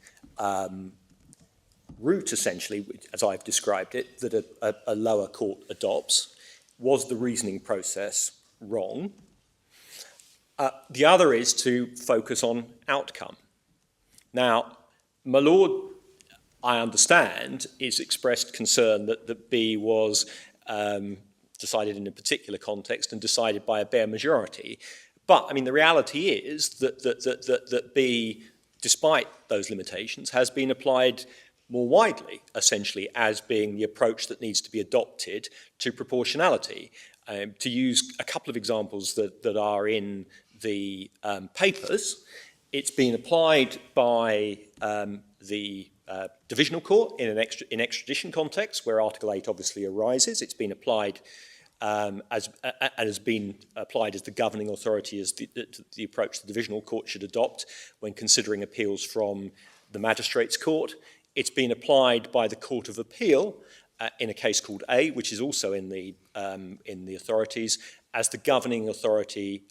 route essentially, as I've described it, that a lower court adopts. Was the reasoning process wrong? The other is to focus on outcome. Now, my Lord, I understand, is expressed concern that B was decided in a particular context and decided by a bare majority. But, I mean, the reality is that B, despite those limitations, has been applied more widely, essentially, as being the approach that needs to be adopted to proportionality. To use a couple of examples that are in the papers, it's been applied by the divisional court in an extradition context where Article 8 obviously arises. It's been applied as the governing authority as the approach the divisional court should adopt when considering appeals from the magistrates' court. It's been applied by the Court of Appeal in a case called A, which is also in the authorities, as the governing authority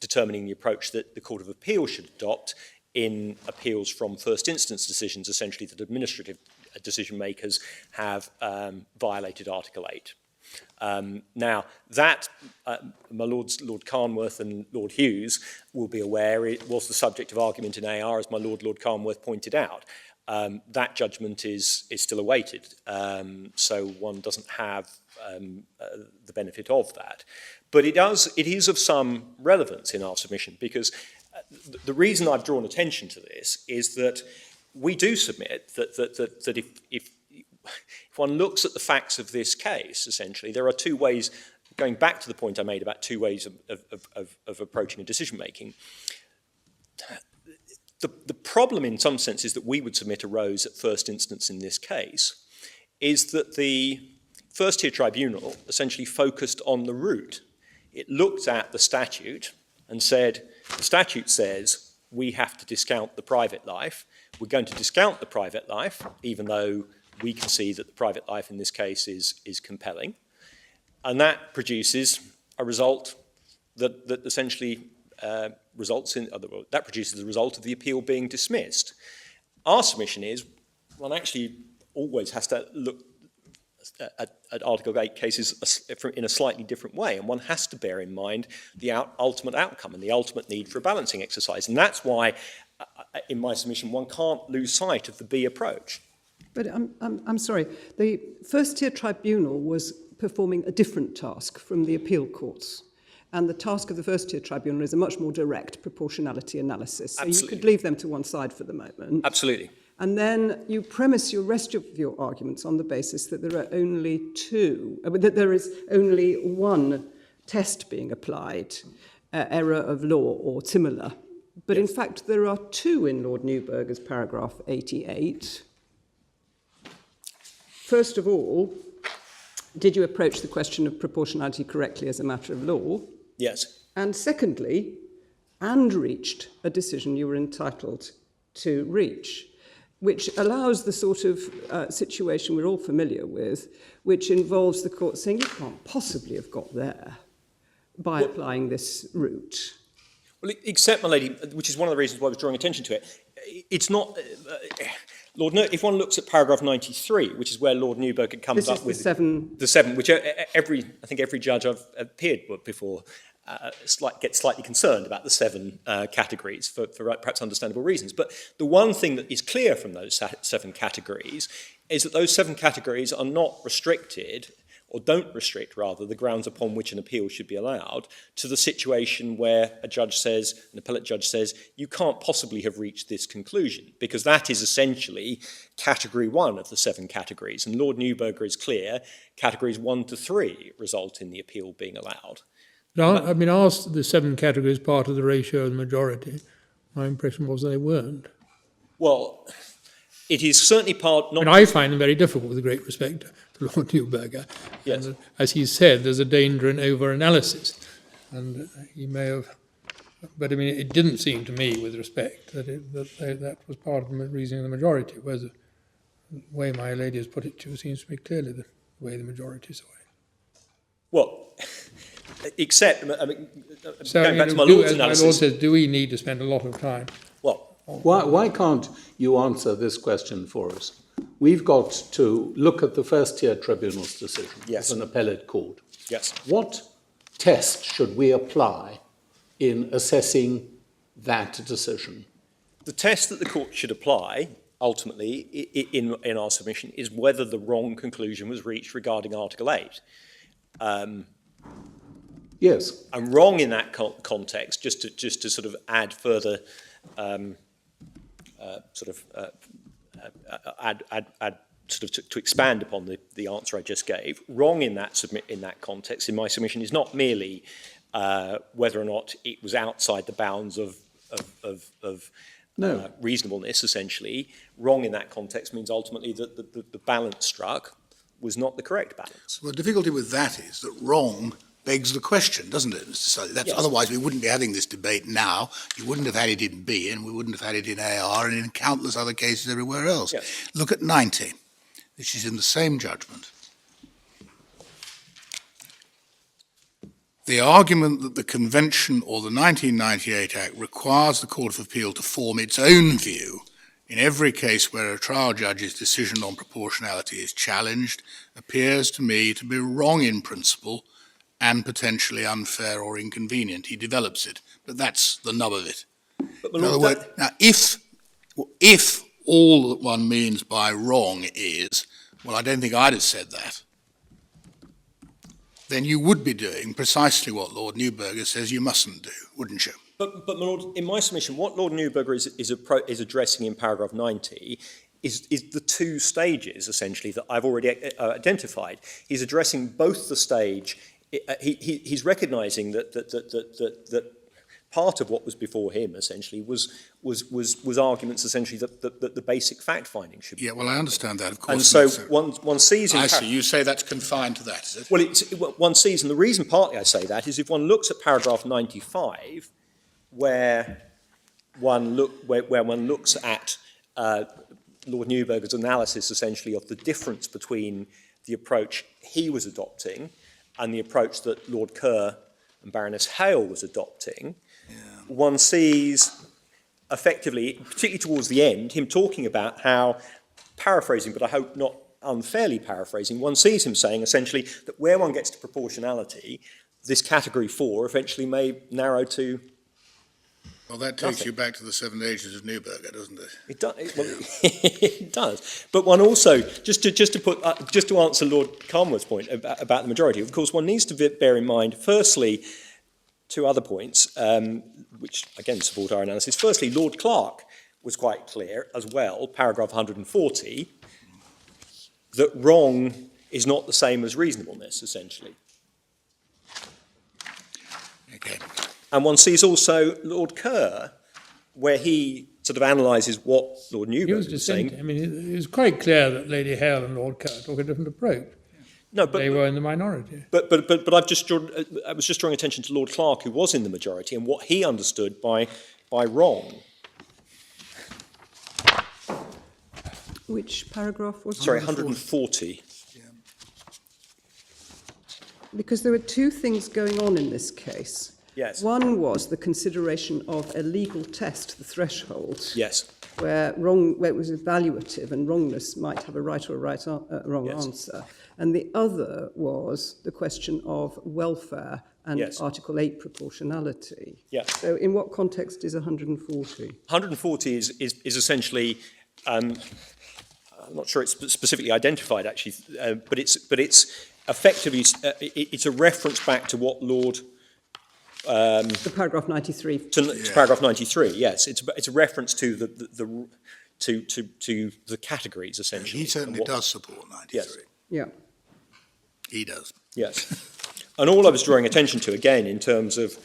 determining the approach that the Court of Appeal should adopt in appeals from first instance decisions, essentially that administrative decision makers have violated Article 8. Now, that, my Lords Lord Carnworth and Lord Hughes will be aware, it was the subject of argument in AR, as my Lord Carnworth pointed out. That judgment is still awaited, so one doesn't have the benefit of that. But it is of some relevance in our submission, because the reason I've drawn attention to this is that we do submit that if one looks at the facts of this case, essentially, there are two ways, going back to the point I made about two ways of approaching a decision-making. The problem, in some senses, that we would submit arose at first instance in this case is that the first-tier tribunal essentially focused on the route. It looked at the statute and said, the statute says we have to discount the private life. We're going to discount the private life, even though we can see that the private life in this case is compelling. And that produces a result that essentially that produces the result of the appeal being dismissed. Our submission is one actually always has to look at Article 8 cases in a slightly different way, and one has to bear in mind the ultimate outcome and the ultimate need for a balancing exercise. And that's why, in my submission, one can't lose sight of the B approach. But I'm sorry, the first-tier tribunal was performing a different task from the appeal courts. And the task of the first-tier tribunal is a much more direct proportionality analysis. So Absolutely. you could leave them to one side for the moment. Absolutely. And then you premise your rest of your arguments on the basis that there are only that there is only one test being applied, error of law or similar. But in fact, there are two in Lord Neuberger's paragraph 88. First of all, did you approach the question of proportionality correctly as a matter of law? Yes. And secondly, and reached a decision you were entitled to reach, which allows the sort of situation we're all familiar with, which involves the court saying, you can't possibly have got there by applying this route. Well, except, my lady, which is one of the reasons why I was drawing attention to it, it's not... if one looks at paragraph 93, which is where Lord Neuberger comes up with... The seven, which I think every judge I've appeared before gets slightly concerned about the seven categories for perhaps understandable reasons. But the one thing that is clear from those seven categories is that those seven categories are not restricted, or don't restrict, rather, the grounds upon which an appeal should be allowed to the situation where an appellate judge says, you can't possibly have reached this conclusion, because that is essentially category one of the seven categories. And Lord Neuberger is clear, categories 1 to 3 result in the appeal being allowed. I mean, asked the seven categories part of the ratio of the majority. My impression was they weren't. Well, it is certainly part... I find them very difficult, with great respect to Lord Neuberger. Yes. And as he said, there's a danger in over-analysis. And he may have... But, I mean, it didn't seem to me, with respect, that was part of the reasoning of the majority, whereas the way my lady has put it to seems to me clearly the way the majority saw it. Well... Except, I mean, So, going back to my Lord's as analysis... my Lord says, do we need to spend a lot of time? Well, Why can't you answer this question for us? We've got to look at the first-tier tribunal's decision Yes. as an appellate court. yes. What test should we apply in assessing that decision? The test that the court should apply, ultimately, in our submission, is whether the wrong conclusion was reached regarding Article 8. Yes. And wrong in that context, just to sort of add further, to expand upon the answer I just gave. Wrong in that context, in my submission, is not merely whether or not it was outside the bounds of reasonableness. Essentially, wrong in that context means ultimately that the balance struck was not the correct balance. Well, the difficulty with that is that wrong begs the question, doesn't it, Mr. Sully? Yes. Otherwise we wouldn't be having this debate now. You wouldn't have had it in B, and we wouldn't have had it in AR, and in countless other cases everywhere else. Yes. Look at 90, which is in the same judgment. The argument that the Convention or the 1998 Act requires the Court of Appeal to form its own view in every case where a trial judge's decision on proportionality is challenged appears to me to be wrong in principle and potentially unfair or inconvenient. He develops it, but that's the nub of it. In other words, now, if all that one means by wrong is, well, I don't think I'd have said that, then you would be doing precisely what Lord Neuberger says you mustn't do, wouldn't you? But my Lord, in my submission, what Lord Neuberger is addressing in paragraph 90 is the two stages, essentially, that I've already identified. He's addressing both the stage. He's recognising that part of what was before him essentially was arguments essentially that the basic fact finding should be. Yeah, well, I understand that, of course. And so one sees. I see. You say that's confined to that, is it? Well, one sees, and the reason partly I say that is if one looks at paragraph 95, where one looks at Lord Neuberger's analysis essentially of the difference between the approach he was adopting and the approach that Lord Kerr and Baroness Hale was adopting, one sees effectively, particularly towards the end, him talking about how, paraphrasing, but I hope not unfairly paraphrasing, one sees him saying essentially that where one gets to proportionality, this category 4 eventually may narrow to Well, that takes you back to the 7 Ages of Neuberger, doesn't it? It does. It does. But one also, just to answer Lord Carnworth's point about the majority, of course, one needs to bear in mind, firstly, two other points, which again support our analysis. Firstly, Lord Clarke was quite clear as well, paragraph 140, that wrong is not the same as reasonableness, essentially. Okay. And one sees also Lord Kerr, where he sort of analyses what Lord Newberg was saying. I mean, it was quite clear that Lady Hale and Lord Kerr took a different approach. No, but they were in the minority. But I was just drawing attention to Lord Clarke, who was in the majority, and what he understood by wrong. Which paragraph was it? Sorry, 140. Because there were two things going on in this case. Yes. One was the consideration of a legal test, the threshold. Yes. Where it was evaluative and wrongness might have a right or wrong Yes. answer. And the other was the question of welfare and Yes. Article 8 proportionality. Yeah. So in what context is 140? 140 is essentially, I'm not sure it's specifically identified actually, but it's effectively, it's a reference back to what Lord... The paragraph 93. To paragraph 93, yes. It's a reference to the categories, essentially. He certainly does support 93. Yes. Yeah. He does. Yes. And all I was drawing attention to, again, in terms of,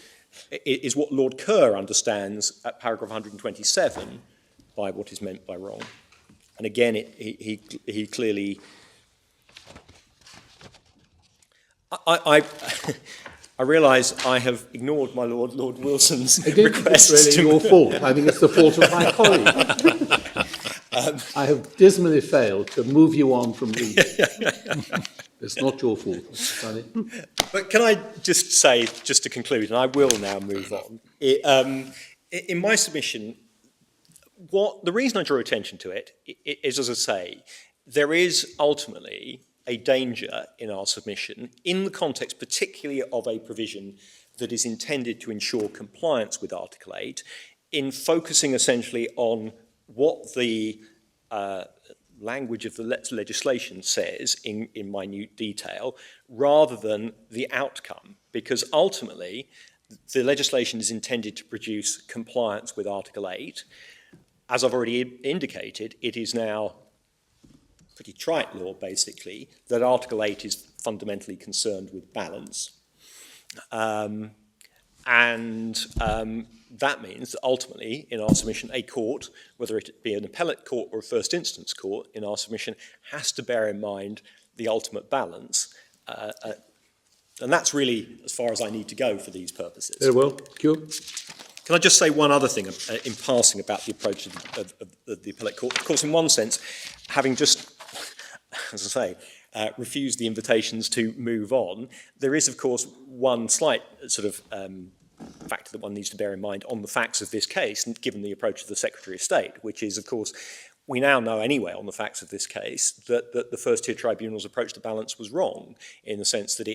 is what Lord Kerr understands at paragraph 127 by what is meant by wrong. And again, he clearly... I realise I have ignored my Lord Wilson's request. It's really your fault. I think it's the fault of my colleague. I have dismally failed to move you on from reading. It's not your fault, Mr. Tully. But can I just say, just to conclude, and I will now move on, in my submission, the reason I draw attention to it is, as I say, there is ultimately a danger in our submission in the context particularly of a provision that is intended to ensure compliance with Article 8 in focusing essentially on what the language of the legislation says in minute detail rather than the outcome, because ultimately the legislation is intended to produce compliance with Article 8. As I've already indicated, it is now pretty trite law, basically, that Article 8 is fundamentally concerned with balance. That means that ultimately, in our submission, a court, whether it be an appellate court or a first instance court, in our submission, has to bear in mind the ultimate balance. And that's really as far as I need to go for these purposes. Very well. Q. Can I just say one other thing in passing about the approach of the appellate court? Of course, in one sense, having just, as I say, refused the invitations to move on, there is, of course, one slight sort of factor that one needs to bear in mind on the facts of this case, given the approach of the Secretary of State, which is, of course, we now know anyway on the facts of this case that the first-tier tribunal's approach to balance was wrong, in the sense that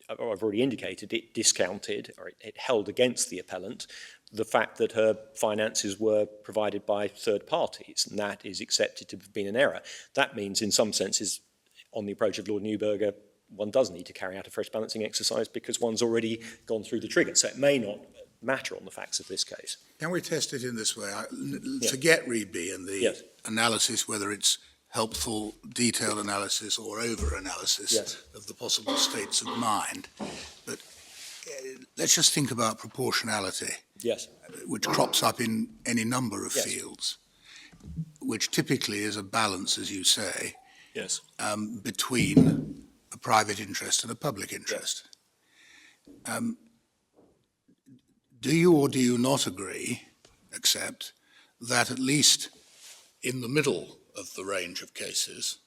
I've already indicated, it discounted, or it held against the appellant the fact that her finances were provided by third parties, and that is accepted to have been an error. That means, in some senses, on the approach of Lord Neuberger, one does need to carry out a fresh balancing exercise because one's already gone through the trigger. So it may not matter on the facts of this case. Can we test it in this way? Forget Rhuppiah and the analysis, whether it's helpful, detailed analysis or over-analysis of the possible states of mind. But let's just think about proportionality, which crops up in any number of fields, which typically is a balance, as you say, between a private interest and a public interest. Do you or do you not accept that at least in the middle of the range of cases,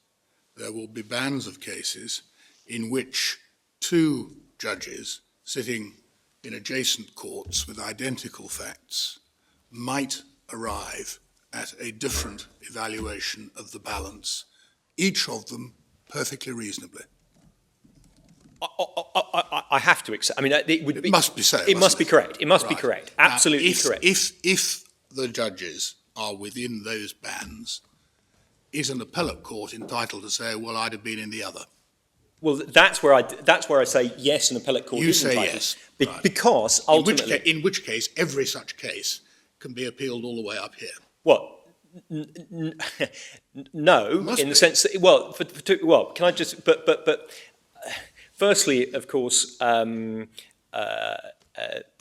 there will be bands of cases in which two judges sitting in adjacent courts with identical facts might arrive at a different evaluation of the balance, each of them perfectly reasonably? I have to accept. I mean, it would be. It must be so. It must be correct. It must be Right. correct. Now, Absolutely correct. If the judges are within those bands, is an appellate court entitled to say, well, I'd have been in the other? Well, that's where I say yes, an appellate court You is say entitled. yes, right. Because ultimately, In which case, every such case can be appealed all the way up here. what? No, Must in the be. sense that, well, can I just, but firstly, of course,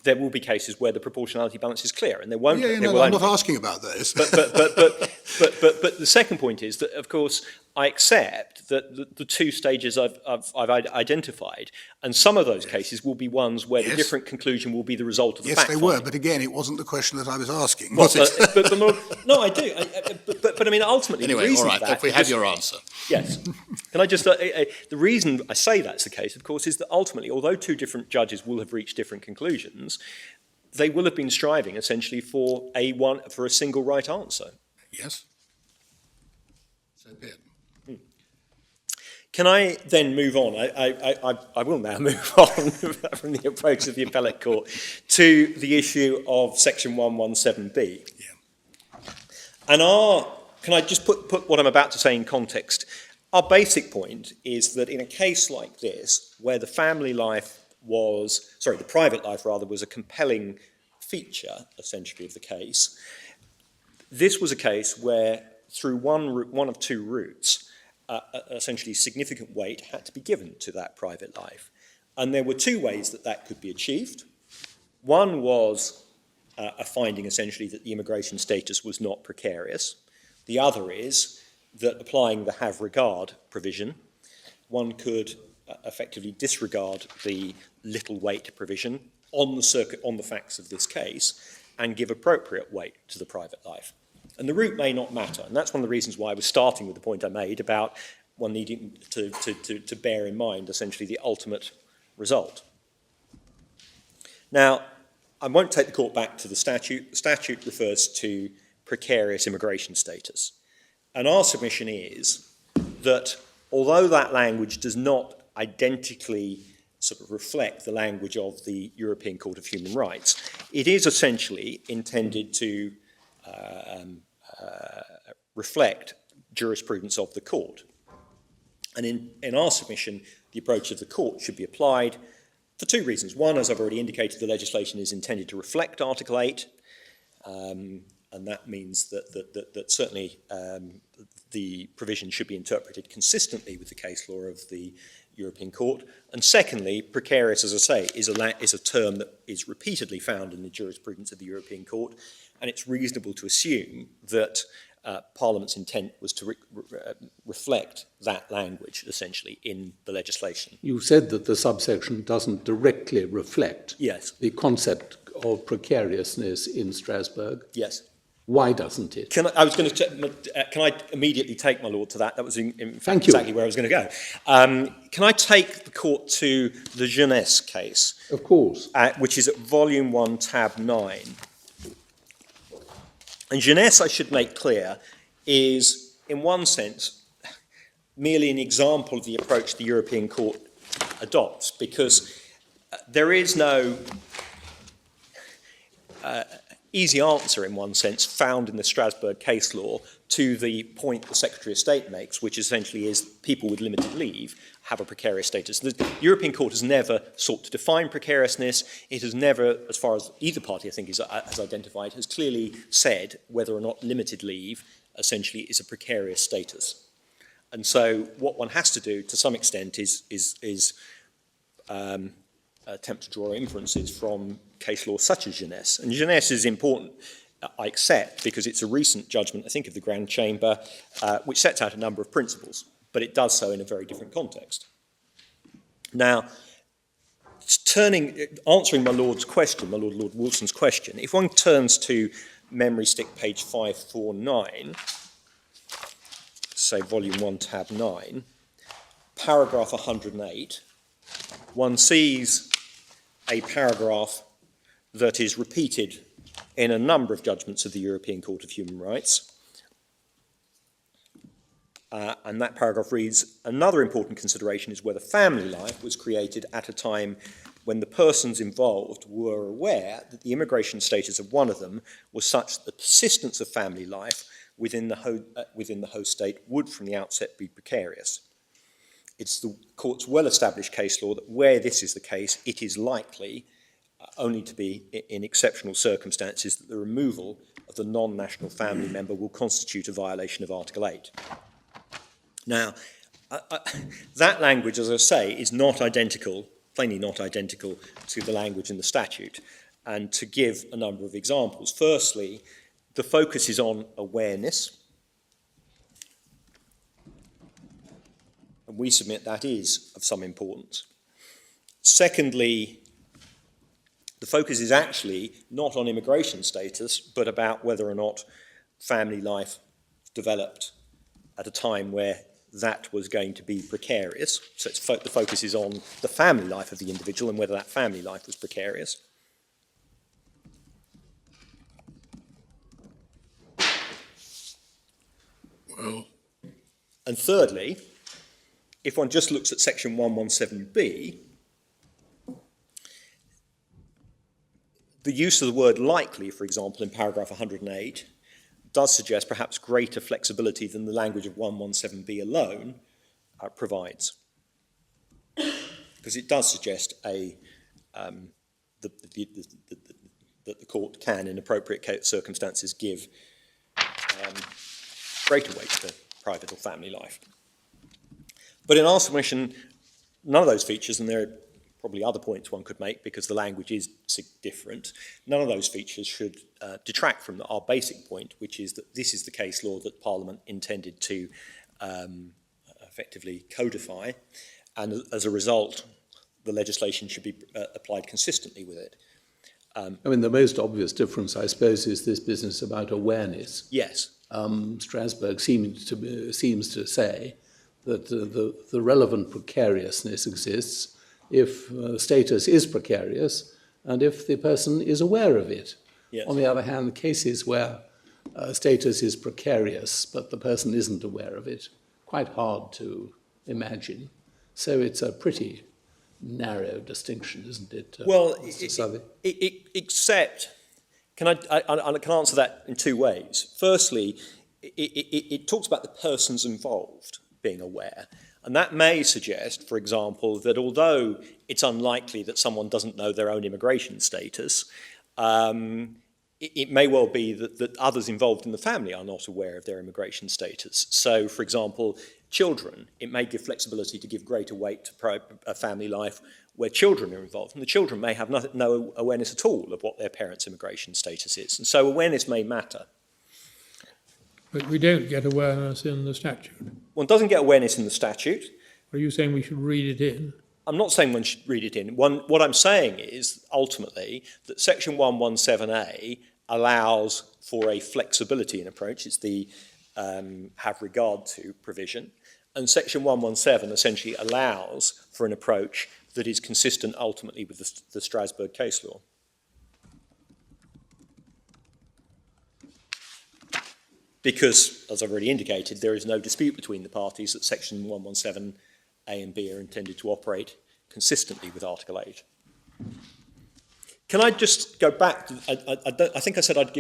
there will be cases where the proportionality balance is clear, and there won't. Yeah, there no, will I'm only not be. asking about those. But the second point is that, of course, I accept that the two stages I've identified, and some of those cases will be ones where the Yes. different conclusion will be the result of the Yes, fact they finding. were, but again, it wasn't the question that I was asking, Well, was it? no, I do. But I mean, ultimately, the Anyway, reason all right, that if we is have just- your answer. Yes. Can I just, the reason I say that's the case, of course, is that ultimately, although two different judges will have reached different conclusions, they will have been striving essentially for a single right answer. Yes? So be it. Can I then move on? I will now move on from the approach of the appellate court to the issue of section 117B. Yeah. And can I just put what I'm about to say in context? Our basic point is that in a case like this, where the private life was a compelling feature, essentially, of the case, this was a case where through one of two routes, essentially significant weight had to be given to that private life. And there were two ways that could be achieved. One was a finding essentially that the immigration status was not precarious. The other is that applying the have regard provision, one could effectively disregard the little weight provision on the facts of this case and give appropriate weight to the private life. And the route may not matter, and that's one of the reasons why I was starting with the point I made about one needing to bear in mind essentially the ultimate result. Now, I won't take the court back to the statute. The statute refers to precarious immigration status. And our submission is that although that language does not identically sort of reflect the language of the European Court of Human Rights, it is essentially intended to reflect jurisprudence of the court. And in our submission, the approach of the court should be applied for two reasons. One, as I've already indicated, the legislation is intended to reflect Article 8, and that means that certainly the provision should be interpreted consistently with the case law of the European Court. And secondly, precarious, as I say, is a term that is repeatedly found in the jurisprudence of the European Court, and it's reasonable to assume that Parliament's intent was to reflect that language, essentially, in the legislation. You said that the subsection doesn't directly reflect Yes. the concept of precariousness in Strasbourg. Yes. Why doesn't it? Can I immediately take my lord to that? That was in fact Thank you. exactly where I was going to go. Can I take the court to the Jeunesse case? Of course. Which is at Volume 1, Tab 9. And Jeunesse, I should make clear, is, in one sense, merely an example of the approach the European Court adopts, because there is no easy answer, in one sense, found in the Strasbourg case law to the point the Secretary of State makes, which essentially is people with limited leave have a precarious status. The European Court has never sought to define precariousness. It has never, as far as either party, I think, has identified, has clearly said whether or not limited leave essentially is a precarious status. And so what one has to do, to some extent, is attempt to draw inferences from case law such as Jeunesse. And Jeunesse is important, I accept, because it's a recent judgment, I think, of the Grand Chamber, which sets out a number of principles, but it does so in a very different context. Now, answering my Lord's question, Lord Wilson's question, if one turns to memory stick page 549, say volume 1, tab 9, paragraph 108, one sees a paragraph that is repeated in a number of judgments of the European Court of Human Rights. And that paragraph reads, another important consideration is whether family life was created at a time when the persons involved were aware that the immigration status of one of them was such that the persistence of family life within the host state would from the outset be precarious. It's the court's well-established case law that where this is the case, it is likely only to be in exceptional circumstances that the removal of the non-national family member will constitute a violation of Article 8. Now, that language, as I say, is not identical, plainly not identical to the language in the statute. And to give a number of examples, firstly, the focus is on awareness. And we submit that is of some importance. Secondly, the focus is actually not on immigration status, but about whether or not family life developed at a time where that was going to be precarious. So the focus is on the family life of the individual and whether that family life was precarious. Well, And thirdly, if one just looks at section 117b, the use of the word likely, for example, in paragraph 108, does suggest perhaps greater flexibility than the language of 117b alone provides. Because it does suggest that the court can, in appropriate circumstances, give greater weight to private or family life. But in our submission, none of those features, and there are probably other points one could make because the language is different, none of those features should detract from our basic point, which is that this is the case law that Parliament intended to effectively codify, and as a result, the legislation should be applied consistently with it. I mean, the most obvious difference, I suppose, is this business about awareness. Yes. Strasbourg seems to say that the relevant precariousness exists if status is precarious and if the person is aware of it. Yes. On the other hand, cases where status is precarious but the person isn't aware of it, quite hard to imagine. So it's a pretty narrow distinction, isn't it? Well, Mr. except, I can answer that in two ways. Firstly, it talks about the persons involved being aware. And that may suggest, for example, that although it's unlikely that someone doesn't know their own immigration status, it may well be that others involved in the family are not aware of their immigration status. So, for example, children, it may give flexibility to give greater weight to a family life where children are involved. And the children may have no awareness at all of what their parents' immigration status is. And so awareness may matter. But we don't get awareness in the statute. One doesn't get awareness in the statute. Are you saying we should read it in? I'm not saying one should read it in. What I'm saying is, ultimately, that Section 117A allows for a flexibility in approach. It's the have regard to provision. And Section 117 essentially allows for an approach that is consistent ultimately with the Strasbourg case law. Because, as I've already indicated, there is no dispute between the parties that Section 117A and B are intended to operate consistently with Article 8. Can I just go back? I think I said I'd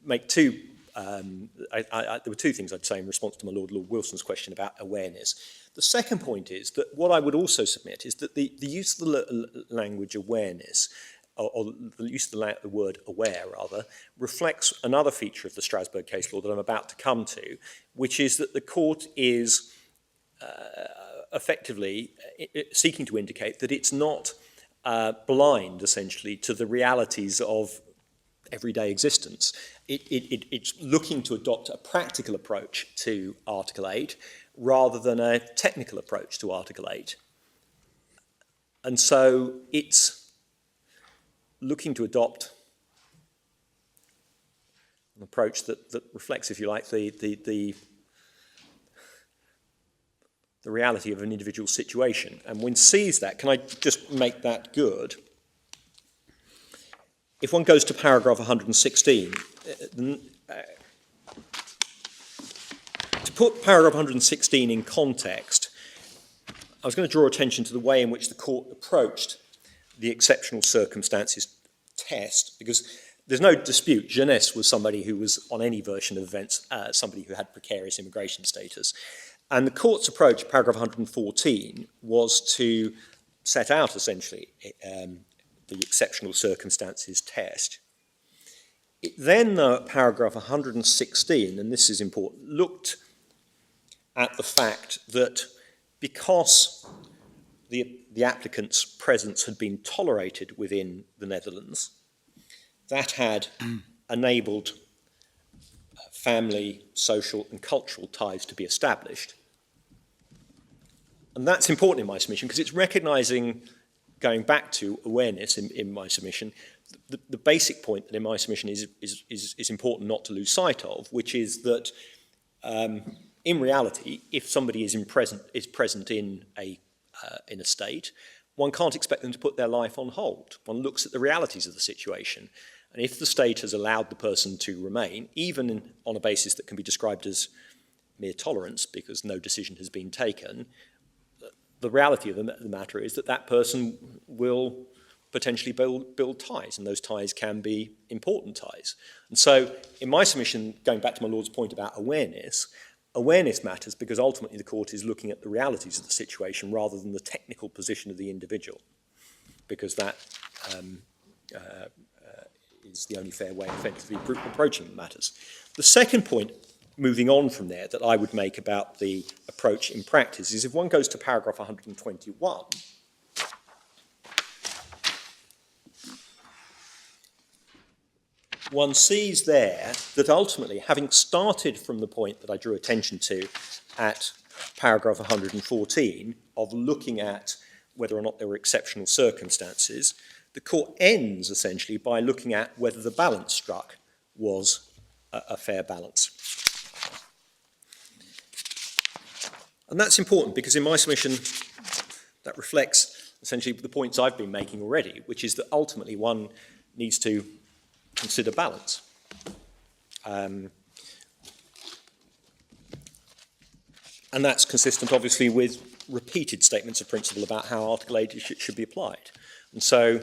make two. There were two things I'd say in response to my Lord Wilson's question about awareness. The second point is that what I would also submit is that the use of the language awareness, or the use of the word aware, rather, reflects another feature of the Strasbourg case law that I'm about to come to, which is that the court is effectively seeking to indicate that it's not blind, essentially, to the realities of everyday existence. It's looking to adopt a practical approach to Article 8 rather than a technical approach to Article 8. And so it's looking to adopt an approach that reflects, if you like, the reality of an individual situation. And one sees that. Can I just make that good? If one goes to paragraph 116, to put paragraph 116 in context, I was going to draw attention to the way in which the court approached the exceptional circumstances test, because there's no dispute Jeunesse was somebody who was, on any version of events, somebody who had precarious immigration status. And the court's approach, paragraph 114, was to set out, essentially, the exceptional circumstances test. It then, though, at paragraph 116, and this is important, looked at the fact that because the applicant's presence had been tolerated within the Netherlands, that had enabled family, social and cultural ties to be established. And that's important in my submission because it's recognising, going back to awareness in my submission, the basic point that in my submission is important not to lose sight of, which is that in reality, if somebody is present in a state, one can't expect them to put their life on hold. One looks at the realities of the situation. And if the state has allowed the person to remain, even on a basis that can be described as mere tolerance because no decision has been taken, the reality of the matter is that that person will potentially build ties, and those ties can be important ties. And so in my submission, going back to my Lord's point about awareness matters because ultimately the court is looking at the realities of the situation rather than the technical position of the individual, because that is the only fair way effectively approaching matters. The second point, moving on from there, that I would make about the approach in practice is if one goes to paragraph 121, one sees there that ultimately, having started from the point that I drew attention to at paragraph 114 of looking at whether or not there were exceptional circumstances, the court ends essentially by looking at whether the balance struck was a fair balance. And that's important because in my submission, that reflects essentially the points I've been making already, which is that ultimately one needs to consider balance. And that's consistent, obviously, with repeated statements of principle about how Article 8 should be applied. And so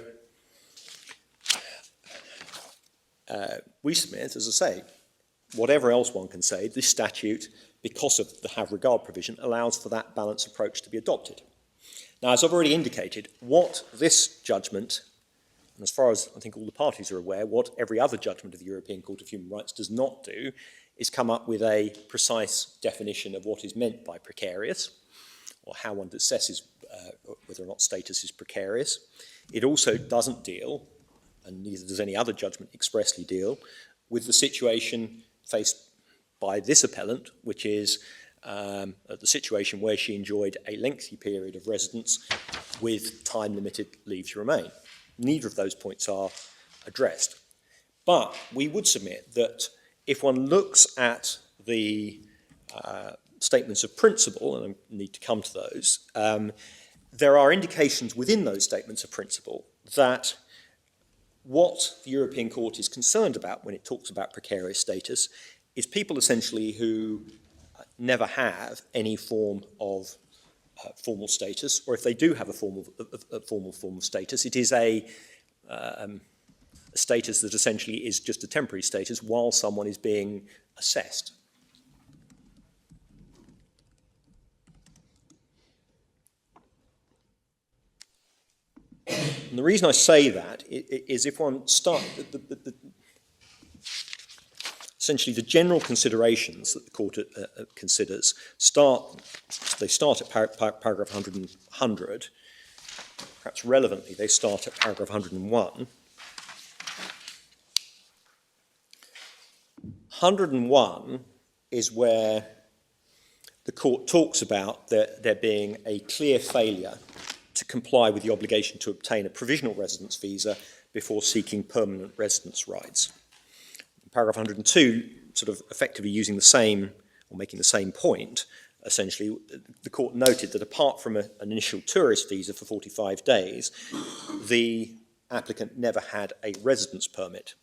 we submit, as I say, whatever else one can say, this statute, because of the have regard provision, allows for that balance approach to be adopted. Now, as I've already indicated, what this judgment, and as far as I think all the parties are aware, what every other judgment of the European Court of Human Rights does not do is come up with a precise definition of what is meant by precarious, or how one assesses whether or not status is precarious. It also doesn't deal, and neither does any other judgment expressly deal, with the situation faced by this appellant, which is the situation where she enjoyed a lengthy period of residence with time-limited leave to remain. Neither of those points are addressed. But we would submit that if one looks at the statements of principle, and I need to come to those, there are indications within those statements of principle that what the European Court is concerned about when it talks about precarious status is people essentially who never have any form of formal status, or if they do have a formal form of status, it is a status that essentially is just a temporary status while someone is being assessed. And the reason I say that is if one starts, essentially the general considerations that the court considers start at paragraph 100, perhaps relevantly they start at paragraph 101. 101 is where the court talks about there being a clear failure to comply with the obligation to obtain a provisional residence visa before seeking permanent residence rights. Paragraph 102, sort of effectively using the same, or making the same point, essentially, the court noted that apart from an initial tourist visa for 45 days, the applicant never had a residence permit.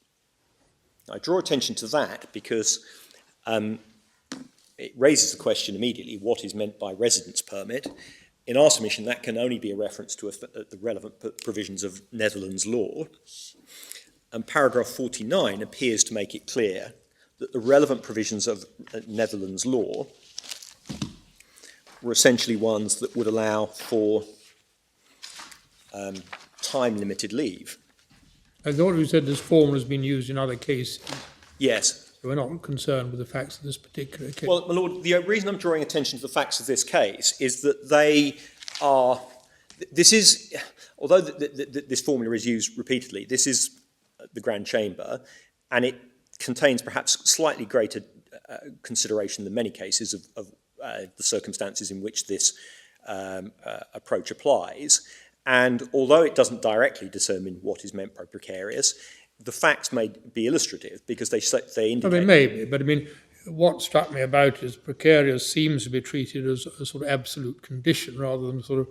I draw attention to that because it raises the question immediately, what is meant by residence permit? In our submission, that can only be a reference to the relevant provisions of Netherlands law. And paragraph 49 appears to make it clear that the relevant provisions of Netherlands law were essentially ones that would allow for time-limited leave. I thought you said this formula has been used in other cases. Yes. So we're not concerned with the facts of this particular case. Well, my lord, the reason I'm drawing attention to the facts of this case is that they are, this is, although this formula is used repeatedly, this is the Grand Chamber, and it contains perhaps slightly greater consideration than many cases of the circumstances in which this approach applies. And although it doesn't directly determine what is meant by precarious, the facts may be illustrative because they indicate... Well, they may be, but I mean, what struck me about it is precarious seems to be treated as a sort of absolute condition rather than sort of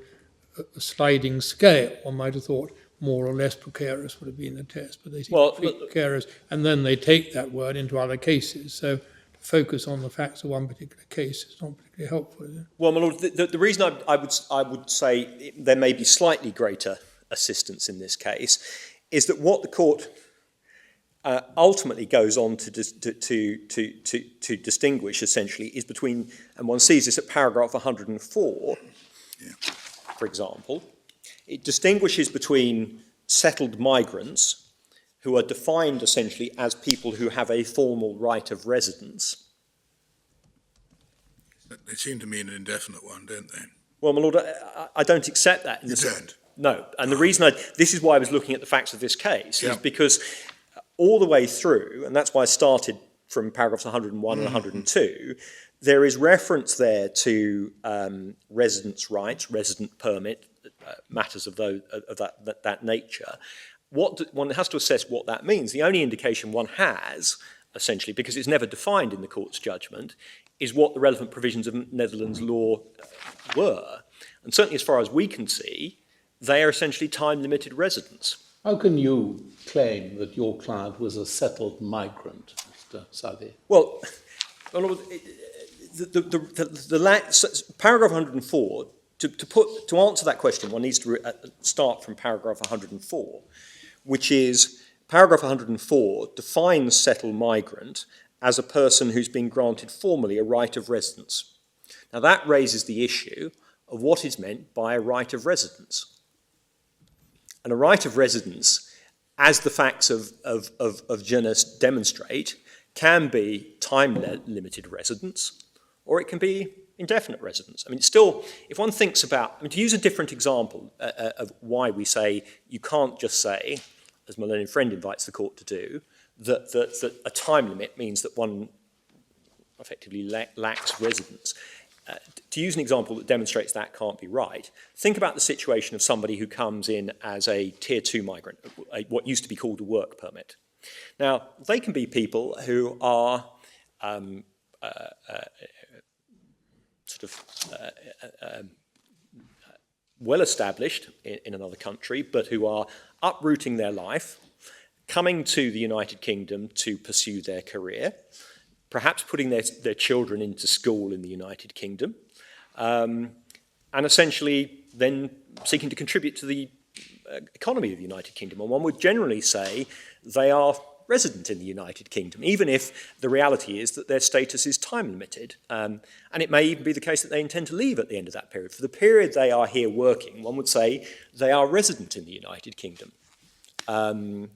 a sliding scale. One might have thought more or less precarious would have been the test, but they seem to treat precarious, and then they take that word into other cases. So to focus on the facts of one particular case is not particularly helpful, is it? Well, my lord, the reason I would say there may be slightly greater assistance in this case is that what the court ultimately goes on to distinguish essentially is between, and one sees this at paragraph 104, for example, it distinguishes between settled migrants who are defined essentially as people who have a formal right of residence. They seem to mean an indefinite one, don't they? Well, my lord, I don't accept that. You don't? No, and the reason this is why I was looking at the facts of this case, is because all the way through, and that's why I started from paragraphs 101 and 102, there is reference there to residence rights, resident permit, matters of that nature. One has to assess what that means. The only indication one has, essentially, because it's never defined in the court's judgment, is what the relevant provisions of Netherlands law were. And certainly as far as we can see, they are essentially time-limited residents. How can you claim that your client was a settled migrant, Mr. Southey? Well, paragraph 104, to answer that question, one needs to start from paragraph 104, which is, paragraph 104 defines settled migrant as a person who's been granted formally a right of residence. Now that raises the issue of what is meant by a right of residence. And a right of residence, as the facts of Janus demonstrate, can be time-limited residence, or it can be indefinite residence. I mean, still, if one thinks about, to use a different example of why we say you can't just say, as my learned friend invites the court to do, that a time limit means that one effectively lacks residence. To use an example that demonstrates that can't be right, think about the situation of somebody who comes in as a Tier 2 migrant, what used to be called a work permit. Now, they can be people who are well established in another country, but who are uprooting their life, coming to the United Kingdom to pursue their career, perhaps putting their children into school in the United Kingdom, and essentially then seeking to contribute to the economy of the United Kingdom. And one would generally say they are resident in the United Kingdom, even if the reality is that their status is time limited. And it may even be the case that they intend to leave at the end of that period. For the period they are here working, one would say they are resident in the United Kingdom. And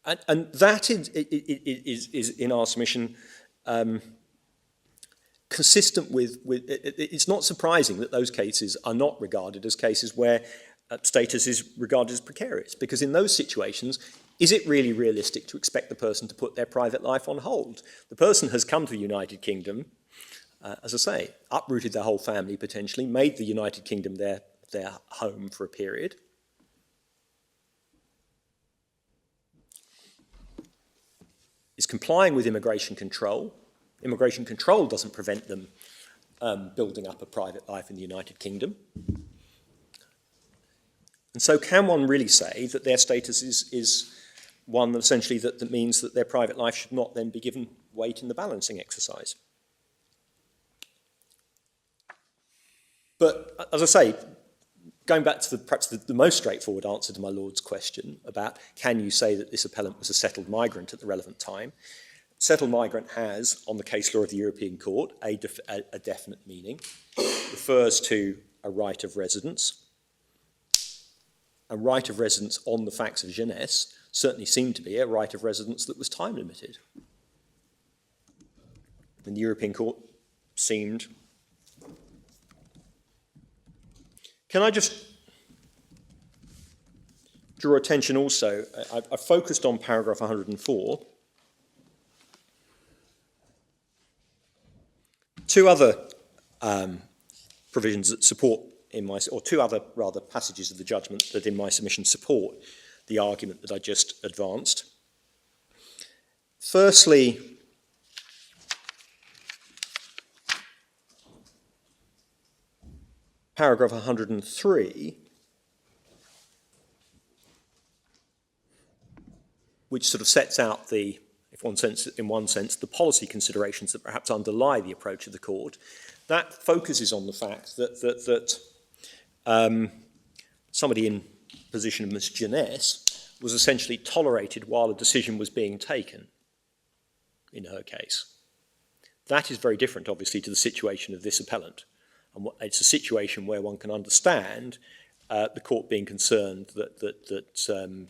that is in our submission, consistent with it's not surprising that those cases are not regarded as cases where status is regarded as precarious, because in those situations, is it really realistic to expect the person to put their private life on hold? The person has come to the United Kingdom, as I say, uprooted their whole family potentially, made the United Kingdom their home for a period. Is complying with immigration control. Immigration control doesn't prevent them building up a private life in the United Kingdom. And so can one really say that their status is one that essentially that means that their private life should not then be given weight in the balancing exercise. But as I say, going back to perhaps the most straightforward answer to my Lord's question about can you say that this appellant was a settled migrant at the relevant time, settled migrant has, on the case law of the European Court, a definite meaning. It refers to a right of residence. A right of residence on the facts of jeunesse certainly seemed to be a right of residence that was time limited. And the European Court seemed... Can I just draw attention also, I focused on paragraph 104. Two other provisions that support or two other rather passages of the judgment that in my submission support the argument that I just advanced. Firstly, paragraph 103, which sort of sets out the, in one sense, the policy considerations that perhaps underlie the approach of the court. That focuses on the fact that somebody in position of misjeunesse was essentially tolerated while a decision was being taken in her case. That is very different, obviously, to the situation of this appellant. And it's a situation where one can understand the court being concerned that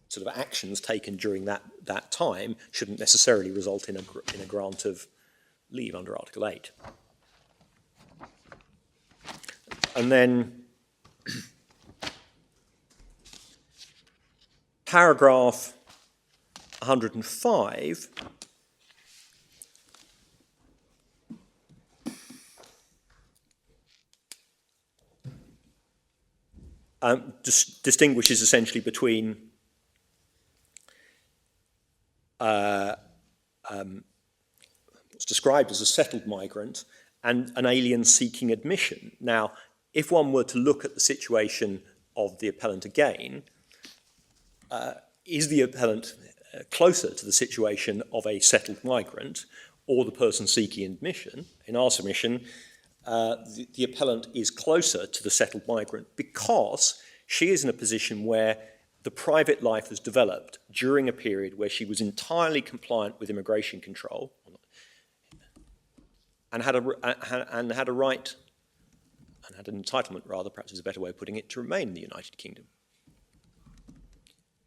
sort of actions taken during that time shouldn't necessarily result in a grant of leave under Article 8. And then paragraph 105 distinguishes essentially between what's described as a settled migrant and an alien seeking admission. Now, if one were to look at the situation of the appellant again, is the appellant closer to the situation of a settled migrant or the person seeking admission? In our submission, the appellant is closer to the settled migrant because she is in a position where the private life has developed during a period where she was entirely compliant with immigration control and had a right, and had an entitlement rather, perhaps is a better way of putting it, to remain in the United Kingdom.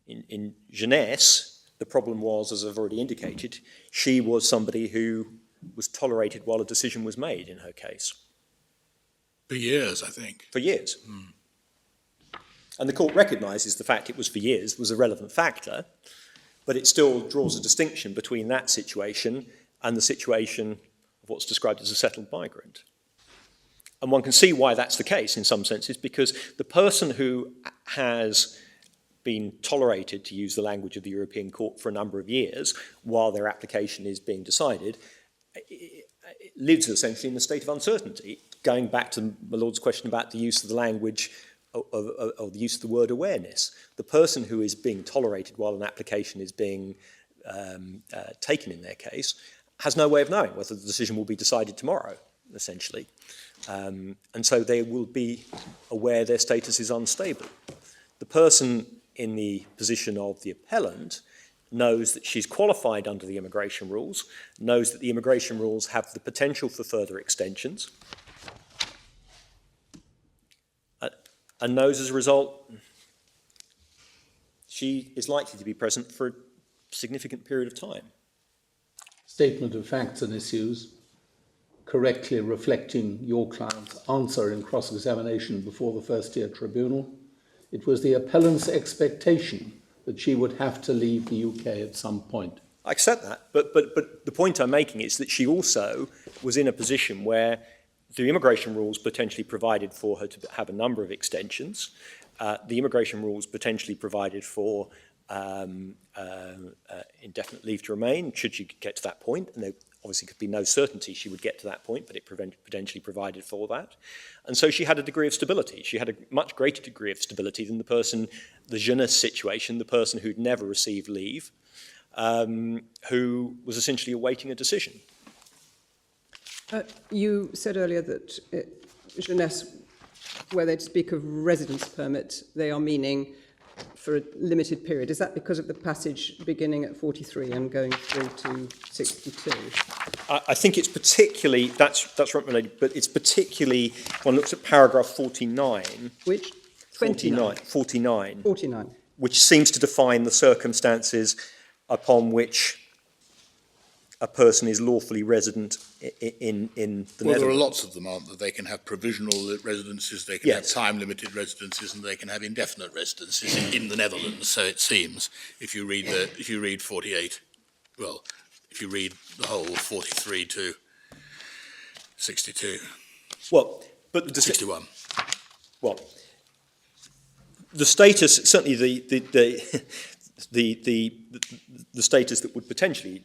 In jeunesse, the problem was, as I've already indicated, she was somebody who was tolerated while a decision was made in her case. For years, I think. For years. And the court recognises the fact it was for years was a relevant factor, but it still draws a distinction between that situation and the situation of what's described as a settled migrant. And one can see why that's the case in some senses, because the person who has been tolerated, to use the language of the European Court, for a number of years while their application is being decided, lives essentially in a state of uncertainty. Going back to my Lord's question about the use of the language of the use of the word awareness, the person who is being tolerated while an application is being taken in their case has no way of knowing whether the decision will be decided tomorrow, essentially. And so they will be aware their status is unstable. The person in the position of the appellant knows that she's qualified under the immigration rules, knows that the immigration rules have the potential for further extensions, and knows as a result she is likely to be present for a significant period of time. Statement of facts and issues, correctly reflecting your client's answer in cross-examination before the first-tier tribunal. It was the appellant's expectation that she would have to leave the UK at some point. I accept that, but the point I'm making is that she also was in a position where the immigration rules potentially provided for her to have a number of extensions. The immigration rules potentially provided for indefinite leave to remain, should she get to that point, and obviously could be no certainty she would get to that point, but it potentially provided for that. And so she had a degree of stability. She had a much greater degree of stability than the person, the jeunesse situation, the person who'd never received leave, who was essentially awaiting a decision. You said earlier that jeunesse, where they speak of residence permit, they are meaning for a limited period. Is that because of the passage beginning at 43 and going through to 62? I think it's particularly, that's right related, but it's particularly, one looks at paragraph 49. Which? 29. 49. 49. Which seems to define the circumstances upon which a person is lawfully resident in the Netherlands. Well, there are lots of them, aren't there? They can have provisional residences, they can have time-limited residences, and they can have indefinite residences in the Netherlands. So it seems, if you read 48, well, if you read the whole 43 to 62. Well, but 61. Well, the status, certainly the status that would potentially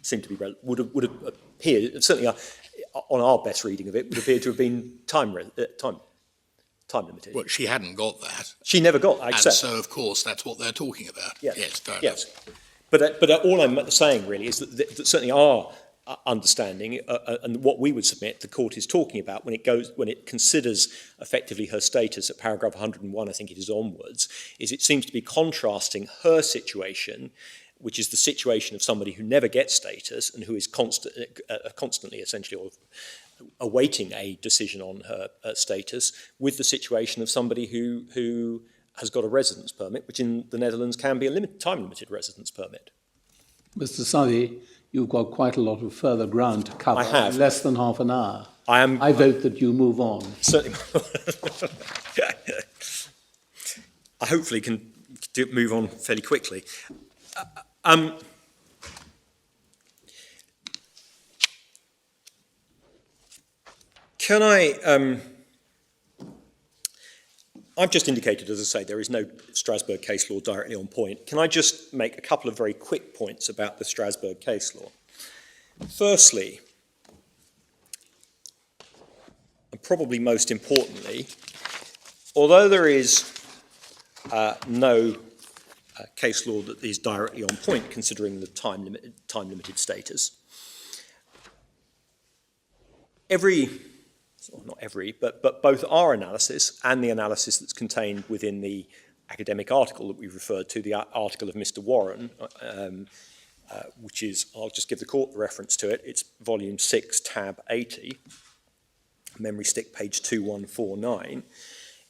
seem to be would have appeared, certainly on our best reading of it, would appear to have been time limited. Well, she hadn't got that. She never got that, And except. so, of course, that's what they're talking about. Yeah. Yes, fair enough. Yes. But all I'm saying really is that certainly our understanding and what we would submit the court is talking about when it considers effectively her status at paragraph 101, I think it is onwards, is it seems to be contrasting her situation, which is the situation of somebody who never gets status and who is constantly essentially awaiting a decision on her status, with the situation of somebody who has got a residence permit, which in the Netherlands can be a time-limited residence permit. Mr. Savi, you've got quite a lot of further ground to cover. I have. In less than half an hour. I vote that you move on. Certainly. I hopefully can move on fairly quickly. Can I... I've just indicated, as I say, there is no Strasbourg case law directly on point. Can I just make a couple of very quick points about the Strasbourg case law? Firstly, and probably most importantly, although there is no case law that is directly on point considering the time-limited status, not every, but both our analysis and the analysis that's contained within the academic article that we referred to, the article of Mr. Warren, which is, I'll just give the court the reference to it, it's volume 6, tab 80, memory stick page 2149,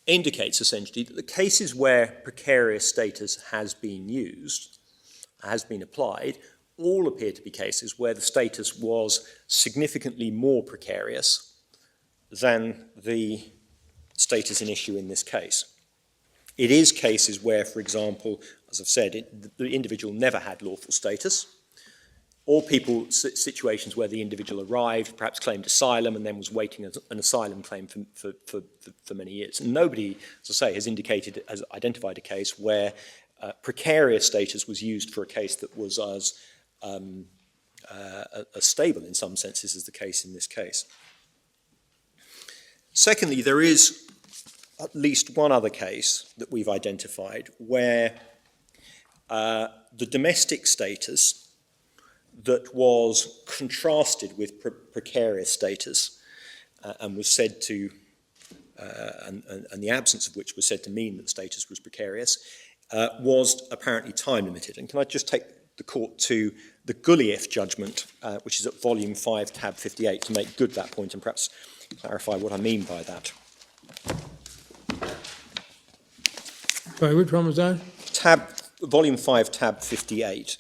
indicates essentially that the cases where precarious status has been used, has been applied, all appear to be cases where the status was significantly more precarious than the status in issue in this case. It is cases where, for example, as I've said, the individual never had lawful status, or situations where the individual arrived, perhaps claimed asylum, and then was waiting an asylum claim for many years. And nobody, as I say, has identified a case where precarious status was used for a case that was as stable in some senses as the case in this case. Secondly, there is at least one other case that we've identified where the domestic status that was contrasted with precarious status and was said to, and the absence of which was said to mean that status was precarious, was apparently time limited. And can I just take the court to the Guliev judgment, which is at volume 5, tab 58, to make good that point and perhaps clarify what I mean by that. Sorry, which one was that? Volume 5, tab 58.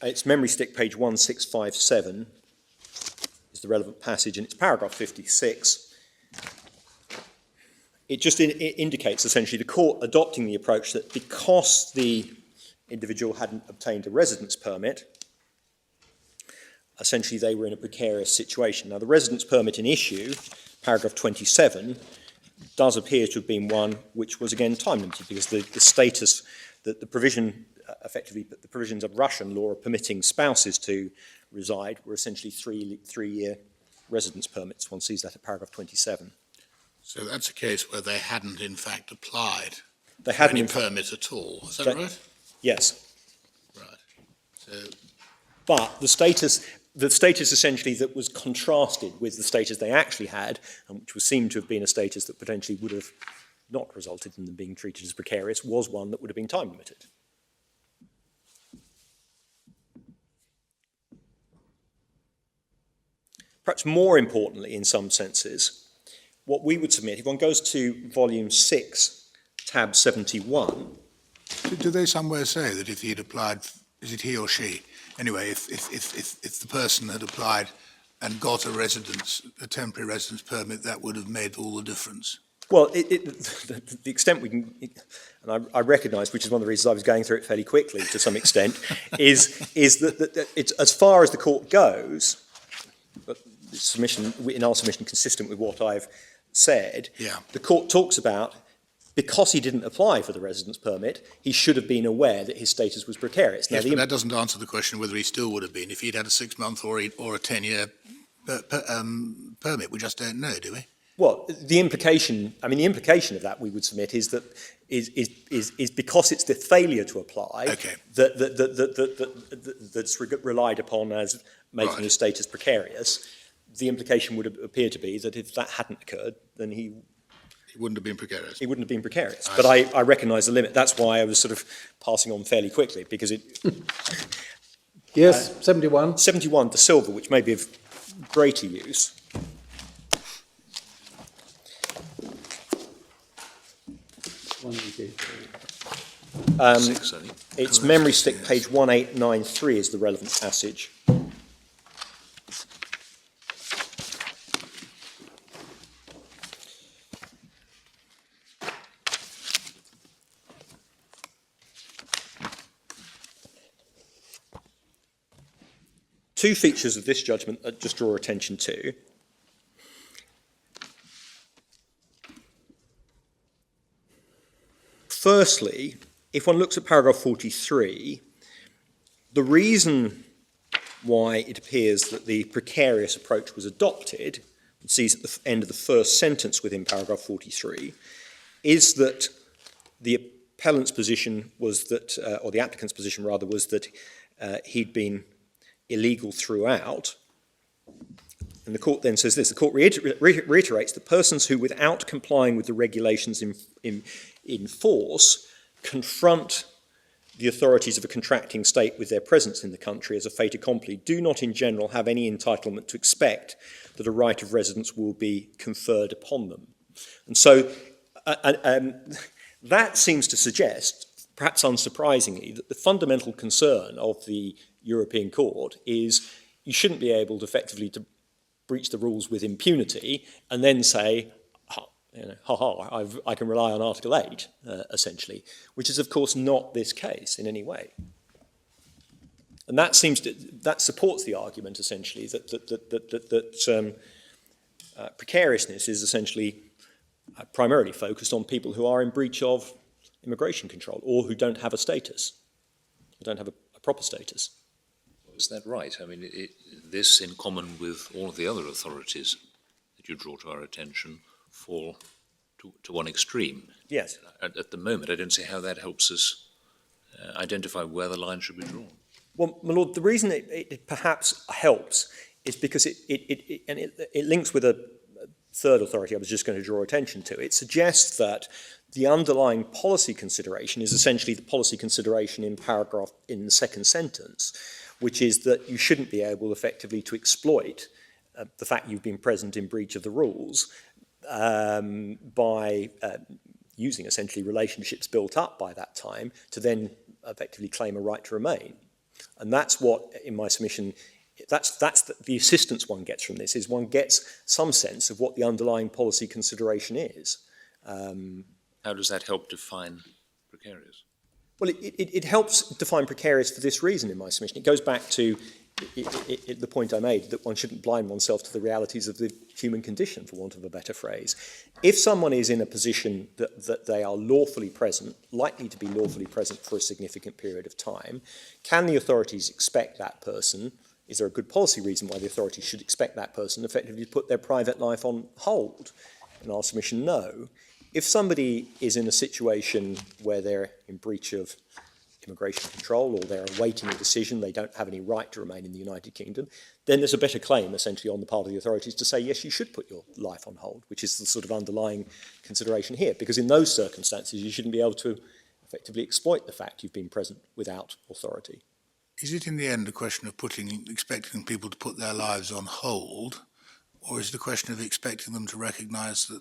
It's memory stick page 1657 is the relevant passage, and it's paragraph 56. It just indicates essentially the court adopting the approach that because the individual hadn't obtained a residence permit, essentially they were in a precarious situation. Now, the residence permit in issue, paragraph 27, does appear to have been one which was, again, time limited, because the status, the provision, effectively, the provisions of Russian law permitting spouses to reside were essentially three-year residence permits. One sees that at paragraph 27. So that's a case where they hadn't, in fact, applied They for hadn't any in fact- permit at all. Is that That- right? Yes. Right. So, But the status essentially that was contrasted with the status they actually had, and which was seemed to have been a status that potentially would have not resulted in them being treated as precarious, was one that would have been time limited. Perhaps more importantly, in some senses, what we would submit, if one goes to volume 6, tab 71, do they somewhere say that if he had applied, is it he or she? Anyway, if the person had applied and got a temporary residence permit, that would have made all the difference? well, the extent we can, and I recognise, which is one of the reasons I was going through it fairly quickly to some extent, is that it's, as far as the court goes, but the submission, in our submission consistent with what I've said, Yeah. the court talks about, because he didn't apply for the residence permit, he should have been aware that his status was precarious. Now, Yes, but that doesn't answer the question whether he still would have been if he'd had a 6-month or a 10-year permit. We just don't know, do we? well, the implication of that we would submit is that is because it's the failure to apply Okay. that's relied upon as making Right. his status precarious. The implication would appear to be that if that hadn't occurred, then he He wouldn't have been precarious. wouldn't have been precarious. But I recognise the limit. That's why I was sort of passing on fairly quickly, because it Yes, 71. 71, the silver, which may be of greater use. Six, I think. It's memory stick, page 1893 is the relevant passage. Two features of this judgment that just draw attention to. Firstly, if one looks at paragraph 43, the reason why it appears that the precarious approach was adopted, one sees at the end of the first sentence within paragraph 43, is that the appellant's position was that, or the applicant's position rather, was that he'd been illegal throughout. And the court then says this: the court reiterates that persons who, without complying with the regulations in force, confront the authorities of a contracting state with their presence in the country as a fait accompli do not in general have any entitlement to expect that a right of residence will be conferred upon them. And so that seems to suggest, perhaps unsurprisingly, that the fundamental concern of the European Court is you shouldn't be able to effectively to breach the rules with impunity and then say, I can rely on Article 8, essentially, which is, of course, not this case in any way. And that supports the argument, essentially, that precariousness is essentially primarily focused on people who are in breach of immigration control or who don't have a status, who don't have a proper status. Is that right? I mean, this, in common with all of the other authorities that you draw to our attention, fall to one extreme. Yes. At the moment, I don't see how that helps us identify where the line should be drawn. Well, my lord, the reason it perhaps helps is because it links with a third authority I was just going to draw attention to. It suggests that the underlying policy consideration is essentially the policy consideration in the second sentence, which is that you shouldn't be able effectively to exploit the fact you've been present in breach of the rules by using essentially relationships built up by that time to then effectively claim a right to remain. And that's what, in my submission, that's the assistance one gets from this, is one gets some sense of what the underlying policy consideration is. How does that help define precarious? Well, it helps define precarious for this reason in my submission. It goes back to the point I made that one shouldn't blind oneself to the realities of the human condition, for want of a better phrase. If someone is in a position that they are lawfully present, likely to be lawfully present for a significant period of time, can the authorities expect that person, is there a good policy reason why the authorities should expect that person effectively to put their private life on hold? In our submission, no. If somebody is in a situation where they're in breach of immigration control or they're awaiting a decision, they don't have any right to remain in the United Kingdom, then there's a better claim essentially on the part of the authorities to say, yes, you should put your life on hold, which is the sort of underlying consideration here. Because in those circumstances, you shouldn't be able to effectively exploit the fact you've been present without authority. Is it in the end a question of expecting people to put their lives on hold, or is it a question of expecting them to recognise that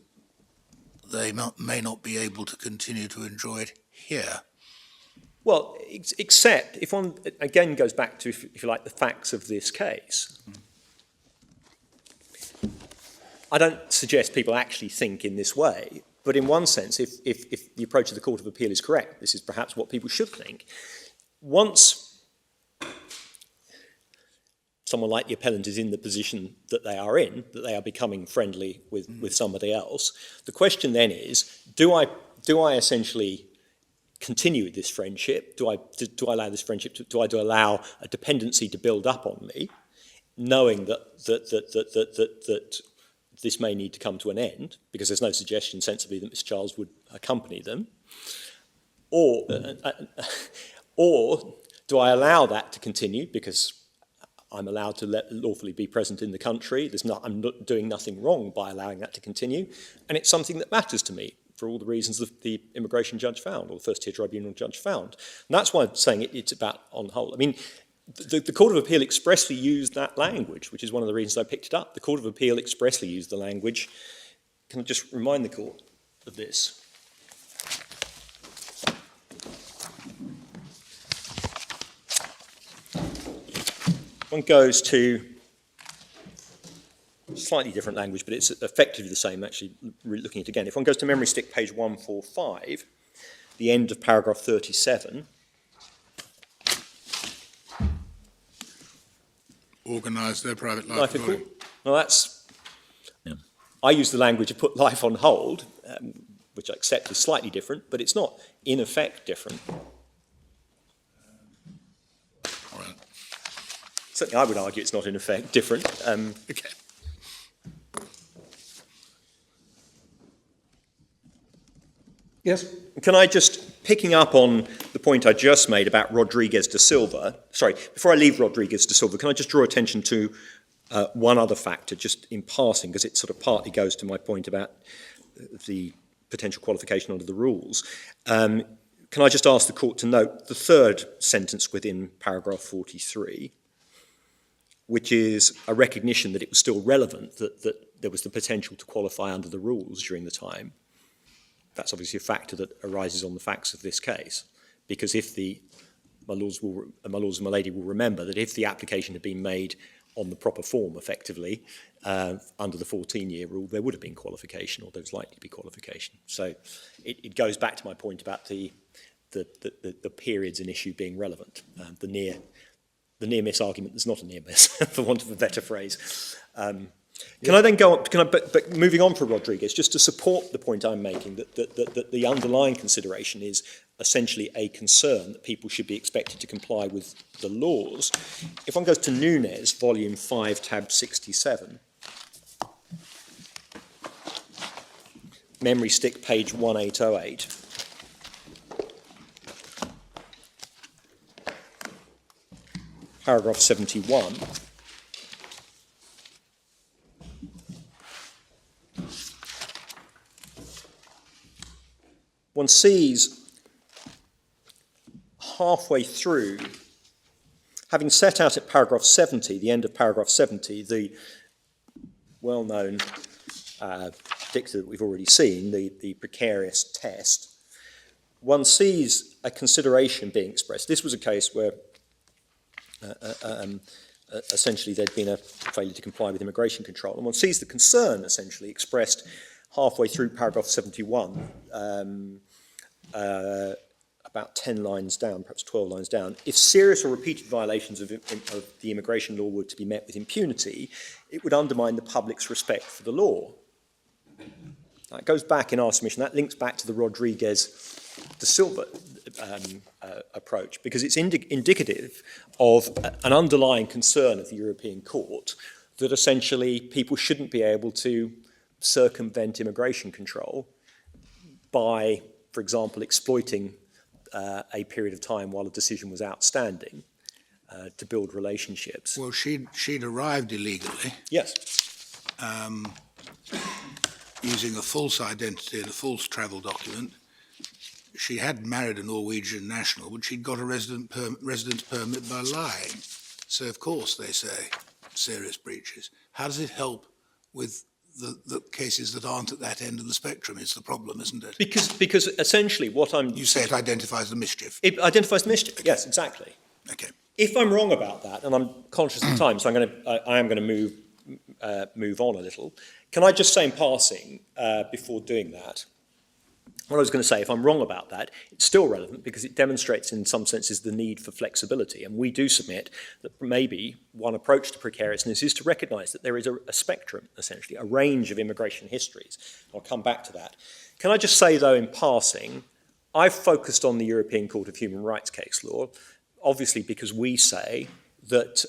they may not be able to continue to enjoy it here? Well, except if one, again, goes back to, if you like, the facts of this case. I don't suggest people actually think in this way, but in one sense, if the approach of the Court of Appeal is correct, this is perhaps what people should think. Once someone like the appellant is in the position that they are in, that they are becoming friendly with somebody else, the question then is, do I essentially continue this friendship? Do I allow this friendship do I allow a dependency to build up on me, knowing that this may need to come to an end, because there's no suggestion sensibly that Miss Charles would accompany them, or do I allow that to continue because I'm allowed to lawfully be present in the country. I'm not doing nothing wrong by allowing that to continue. And it's something that matters to me for all the reasons that the immigration judge found, or the first tier tribunal judge found. And that's why I'm saying it's about on hold. I mean, the Court of Appeal expressly used that language, which is one of the reasons I picked it up. The Court of Appeal expressly used the language. Can I just remind the court of this? One goes to slightly different language, but it's effectively the same, actually, looking at it again. If one goes to memory stick page 145, the end of paragraph 37. Organise their private life. Well, that's... Yeah. I use the language of put life on hold, which I accept is slightly different, but it's not, in effect, different. Certainly I would argue it's not in effect different. Okay. Yes? Can I just, picking up on the point I just made about Rodriguez de Silva, sorry, before I leave Rodriguez de Silva, can I just draw attention to one other factor, just in passing, because it sort of partly goes to my point about the potential qualification under the rules. Can I just ask the court to note the third sentence within paragraph 43, which is a recognition that it was still relevant, that there was the potential to qualify under the rules during the time. That's obviously a factor that arises on the facts of this case, because if my lords and my lady will remember that if the application had been made on the proper form, effectively, under the 14-year rule, there would have been qualification, or there was likely to be qualification. So it goes back to my point about the periods in issue being relevant, the near-miss argument is not a near-miss, for want of a better phrase. Can I then go on, but moving on for Rodriguez, just to support the point I'm making, that the underlying consideration is essentially a concern that people should be expected to comply with the laws. If one goes to Nunes, volume 5, tab 67, memory stick page 1808, paragraph 71. One sees halfway through, having set out at paragraph 70, the end of paragraph 70, the well-known dicta that we've already seen, the precarious test, one sees a consideration being expressed. This was a case where essentially there'd been a failure to comply with immigration control, and one sees the concern essentially expressed halfway through paragraph 71 about 10 lines down, perhaps 12 lines down, if serious or repeated violations of the immigration law were to be met with impunity, it would undermine the public's respect for the law. That goes back in our submission, that links back to the Rodriguez de Silva approach, because it's indicative of an underlying concern of the European Court that essentially people shouldn't be able to circumvent immigration control by, for example, exploiting a period of time while a decision was outstanding to build relationships. Well, she'd arrived illegally. Yes. Using a false identity and a false travel document. She had married a Norwegian national, but she'd got a residence permit by lying. So, of course, they say serious breaches. How does it help with the cases that aren't at that end of the spectrum? Is the problem, isn't it? Because essentially what I'm... You say it identifies the mischief. It identifies the mischief, yes, exactly. Okay. If I'm wrong about that, and I'm conscious of time, so I am going to move on a little, can I just say in passing, before doing that, what I was going to say, if I'm wrong about that, it's still relevant because it demonstrates in some senses the need for flexibility. And we do submit that maybe one approach to precariousness is to recognise that there is a spectrum, essentially, a range of immigration histories. I'll come back to that. Can I just say, though, in passing, I've focused on the European Court of Human Rights case law, obviously because we say that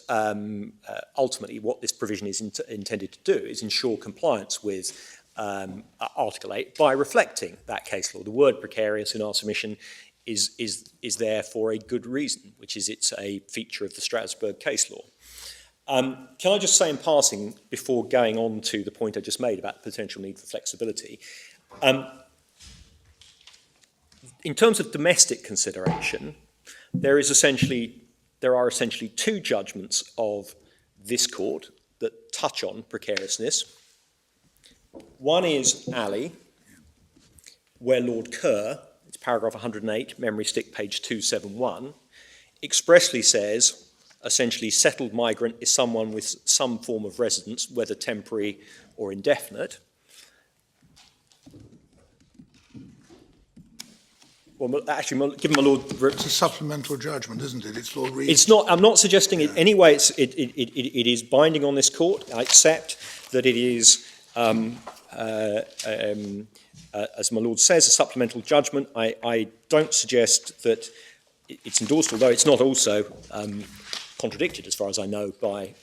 ultimately what this provision is intended to do is ensure compliance with Article 8 by reflecting that case law. The word precarious in our submission is there for a good reason, which is it's a feature of the Strasbourg case law. Can I just say in passing, before going on to the point I just made about the potential need for flexibility, in terms of domestic consideration, there are essentially two judgments of this court that touch on precariousness. One is Ali, where Lord Kerr, it's paragraph 108, memory stick page 271, expressly says, essentially, settled migrant is someone with some form of residence, whether temporary or indefinite. Well, actually, given my Lord... It's a supplemental judgment, isn't it? It's Lord Reed. It's not, I'm not suggesting it anyway, it is binding on this court. I accept that it is... as my Lord says, a supplemental judgment. I don't suggest that it's endorsed, although it's not also contradicted, as far as I know, by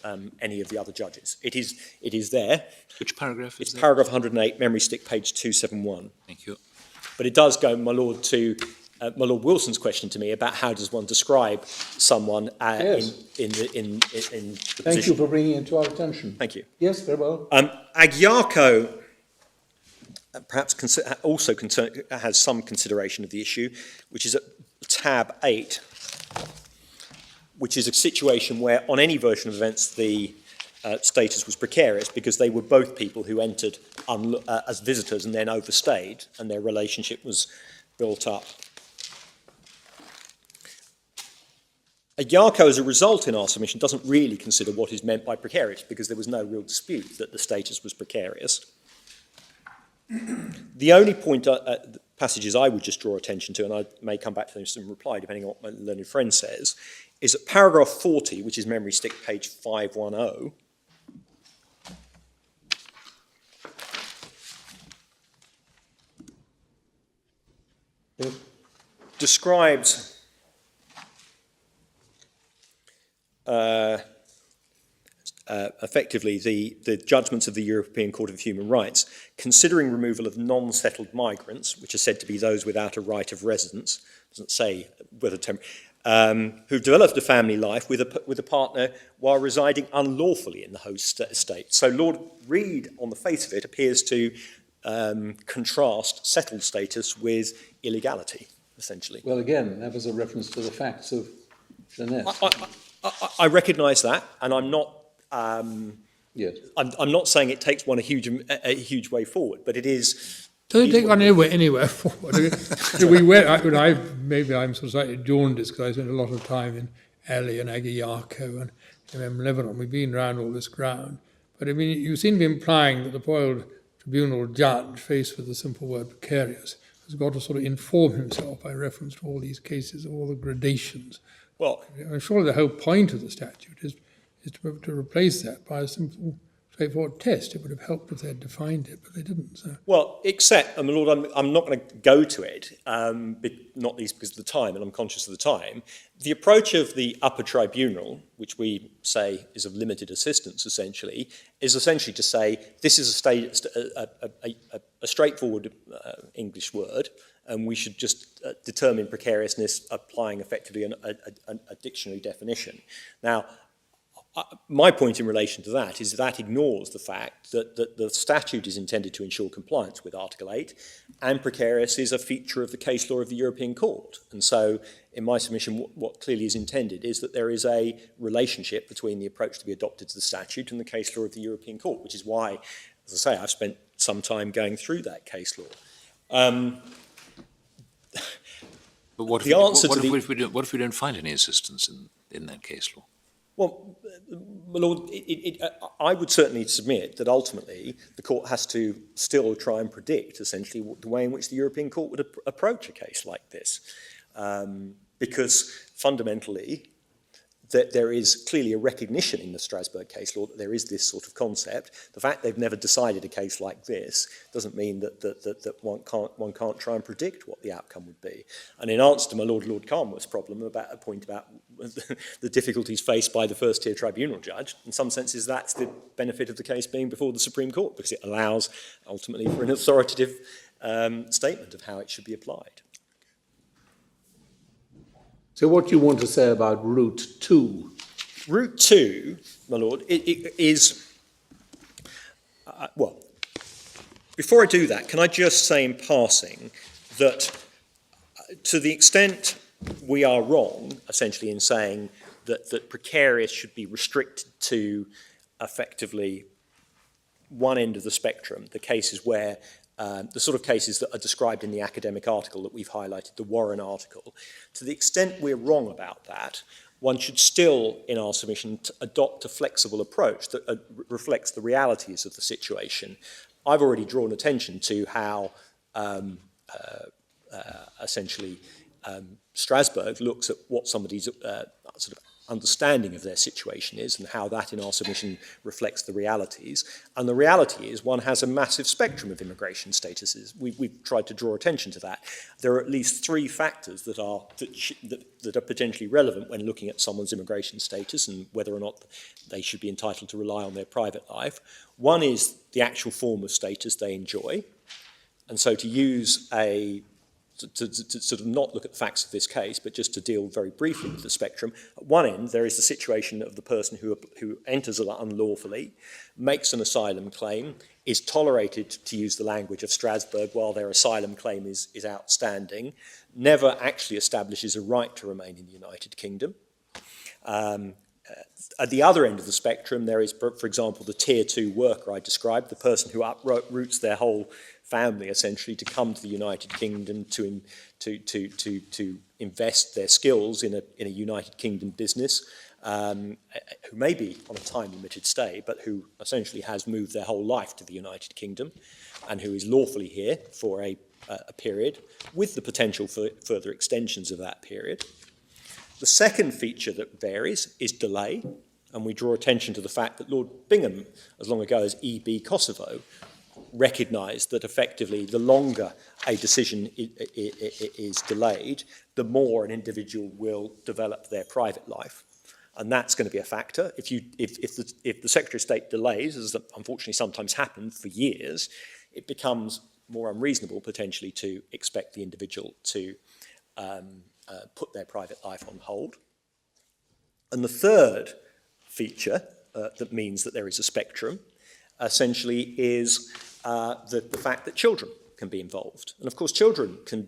any of the other judges. It is there. Which paragraph is It's that? paragraph 108, memory stick, page 271. Thank you. But it does go, my Lord, to my Lord Wilson's question to me about how does one describe someone Yes. in the Thank position. you for bringing it to our attention. Thank you. Yes, very well. Agyarko perhaps has some consideration of the issue, which is at tab 8, which is a situation where on any version of events the status was precarious because they were both people who entered as visitors and then overstayed, and their relationship was built up. Agyarko, as a result in our submission, doesn't really consider what is meant by precarious because there was no real dispute that the status was precarious. The only passages I would just draw attention to, and I may come back to them in reply depending on what my learned friend says, is at paragraph 40, which is memory stick page 510, describes effectively the judgments of the European Court of Human Rights, considering removal of non-settled migrants, which are said to be those without a right of residence, doesn't say whether who've developed a family life with a partner while residing unlawfully in the host state. So Lord Reed, on the face of it, appears to contrast settled status with illegality, essentially. Well, again, that was a reference to the facts of Jeanette. I recognise that, and I'm not. Yes. I'm not saying it takes one a huge way forward, but it is. Does it take one anywhere forward? Maybe I'm slightly jaundiced because I spent a lot of time in Ali and Agyarko and Lebanon. We've been around all this ground. But I mean, you seem to be implying that the poor old tribunal judge, faced with the simple word precarious, has got to sort of inform himself by reference to all these cases, all the gradations. Well, Surely the whole point of the statute is to replace that by a simple, straightforward test. It would have helped if they had defined it, but they didn't. So. well, except, my Lord, I'm not going to go to it, not least because of the time, and I'm conscious of the time. The approach of the upper tribunal, which we say is of limited assistance, essentially, is essentially to say this is a straightforward English word, and we should just determine precariousness applying effectively a dictionary definition. Now, my point in relation to that is that ignores the fact that the statute is intended to ensure compliance with Article 8, and precarious is a feature of the case law of the European Court. And so, in my submission, what clearly is intended is that there is a relationship between the approach to be adopted to the statute and the case law of the European Court, which is why, as I say, I've spent some time going through that case law. But what if we don't find any assistance in that case law? Well, my Lord, I would certainly submit that ultimately the court has to still try and predict, essentially, the way in which the European Court would approach a case like this. Because fundamentally, that there is clearly a recognition in the Strasbourg case law that there is this sort of concept. The fact they've never decided a case like this doesn't mean that one can't try and predict what the outcome would be. And in answer to my Lord Carnwath's problem about a point about the difficulties faced by the first tier tribunal judge, in some senses that's the benefit of the case being before the Supreme Court, because it allows ultimately for an authoritative statement of how it should be applied. So what do you want to say about Route 2? Route 2, my Lord, it is... well, before I do that, can I just say in passing that to the extent we are wrong, essentially, in saying that precarious should be restricted to effectively one end of the spectrum, the cases where the sort of cases that are described in the academic article that we've highlighted, the Warren article. To the extent we're wrong about that, one should still, in our submission, adopt a flexible approach that reflects the realities of the situation. I've already drawn attention to how essentially Strasbourg looks at what somebody's sort of understanding of their situation is and how that in our submission reflects the realities. And the reality is one has a massive spectrum of immigration statuses. We've tried to draw attention to that. There are at least three factors that are potentially relevant when looking at someone's immigration status and whether or not they should be entitled to rely on their private life. One is the actual form of status they enjoy. And so to use to sort of not look at the facts of this case, but just to deal very briefly with the spectrum. At one end, there is the situation of the person who enters unlawfully, makes an asylum claim, is tolerated, to use the language of Strasbourg, while their asylum claim is outstanding, never actually establishes a right to remain in the United Kingdom. At the other end of the spectrum, there is, for example, the tier 2 worker I described, the person who uproots their whole family essentially to come to the United Kingdom to invest their skills in a United Kingdom business, who may be on a time-limited stay, but who essentially has moved their whole life to the United Kingdom and who is lawfully here for a period with the potential for further extensions of that period. The second feature that varies is delay, and we draw attention to the fact that Lord Bingham, as long ago as E.B. Kosovo, recognised that effectively the longer a decision is delayed, the more an individual will develop their private life. And that's going to be a factor. If the Secretary of State delays, as unfortunately sometimes happens for years, it becomes more unreasonable potentially to expect the individual to put their private life on hold. And the third feature that means that there is a spectrum essentially is the fact that children can be involved. And of course children can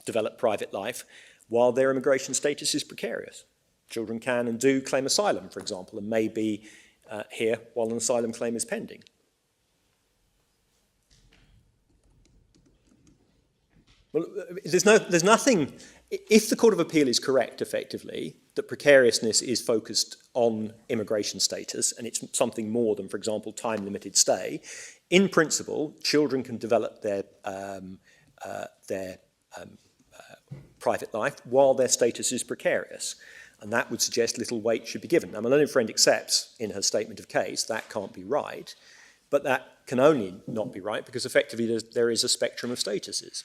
develop private life while their immigration status is precarious. Children can and do claim asylum, for example, and may be here while an asylum claim is pending. Well, there's nothing, if the Court of Appeal is correct, effectively, that precariousness is focused on immigration status and it's something more than, for example, time-limited stay, in principle, children can develop their their private life while their status is precarious. And that would suggest little weight should be given. Now, my learned friend accepts in her statement of case that can't be right, but that can only not be right because effectively there is a spectrum of statuses.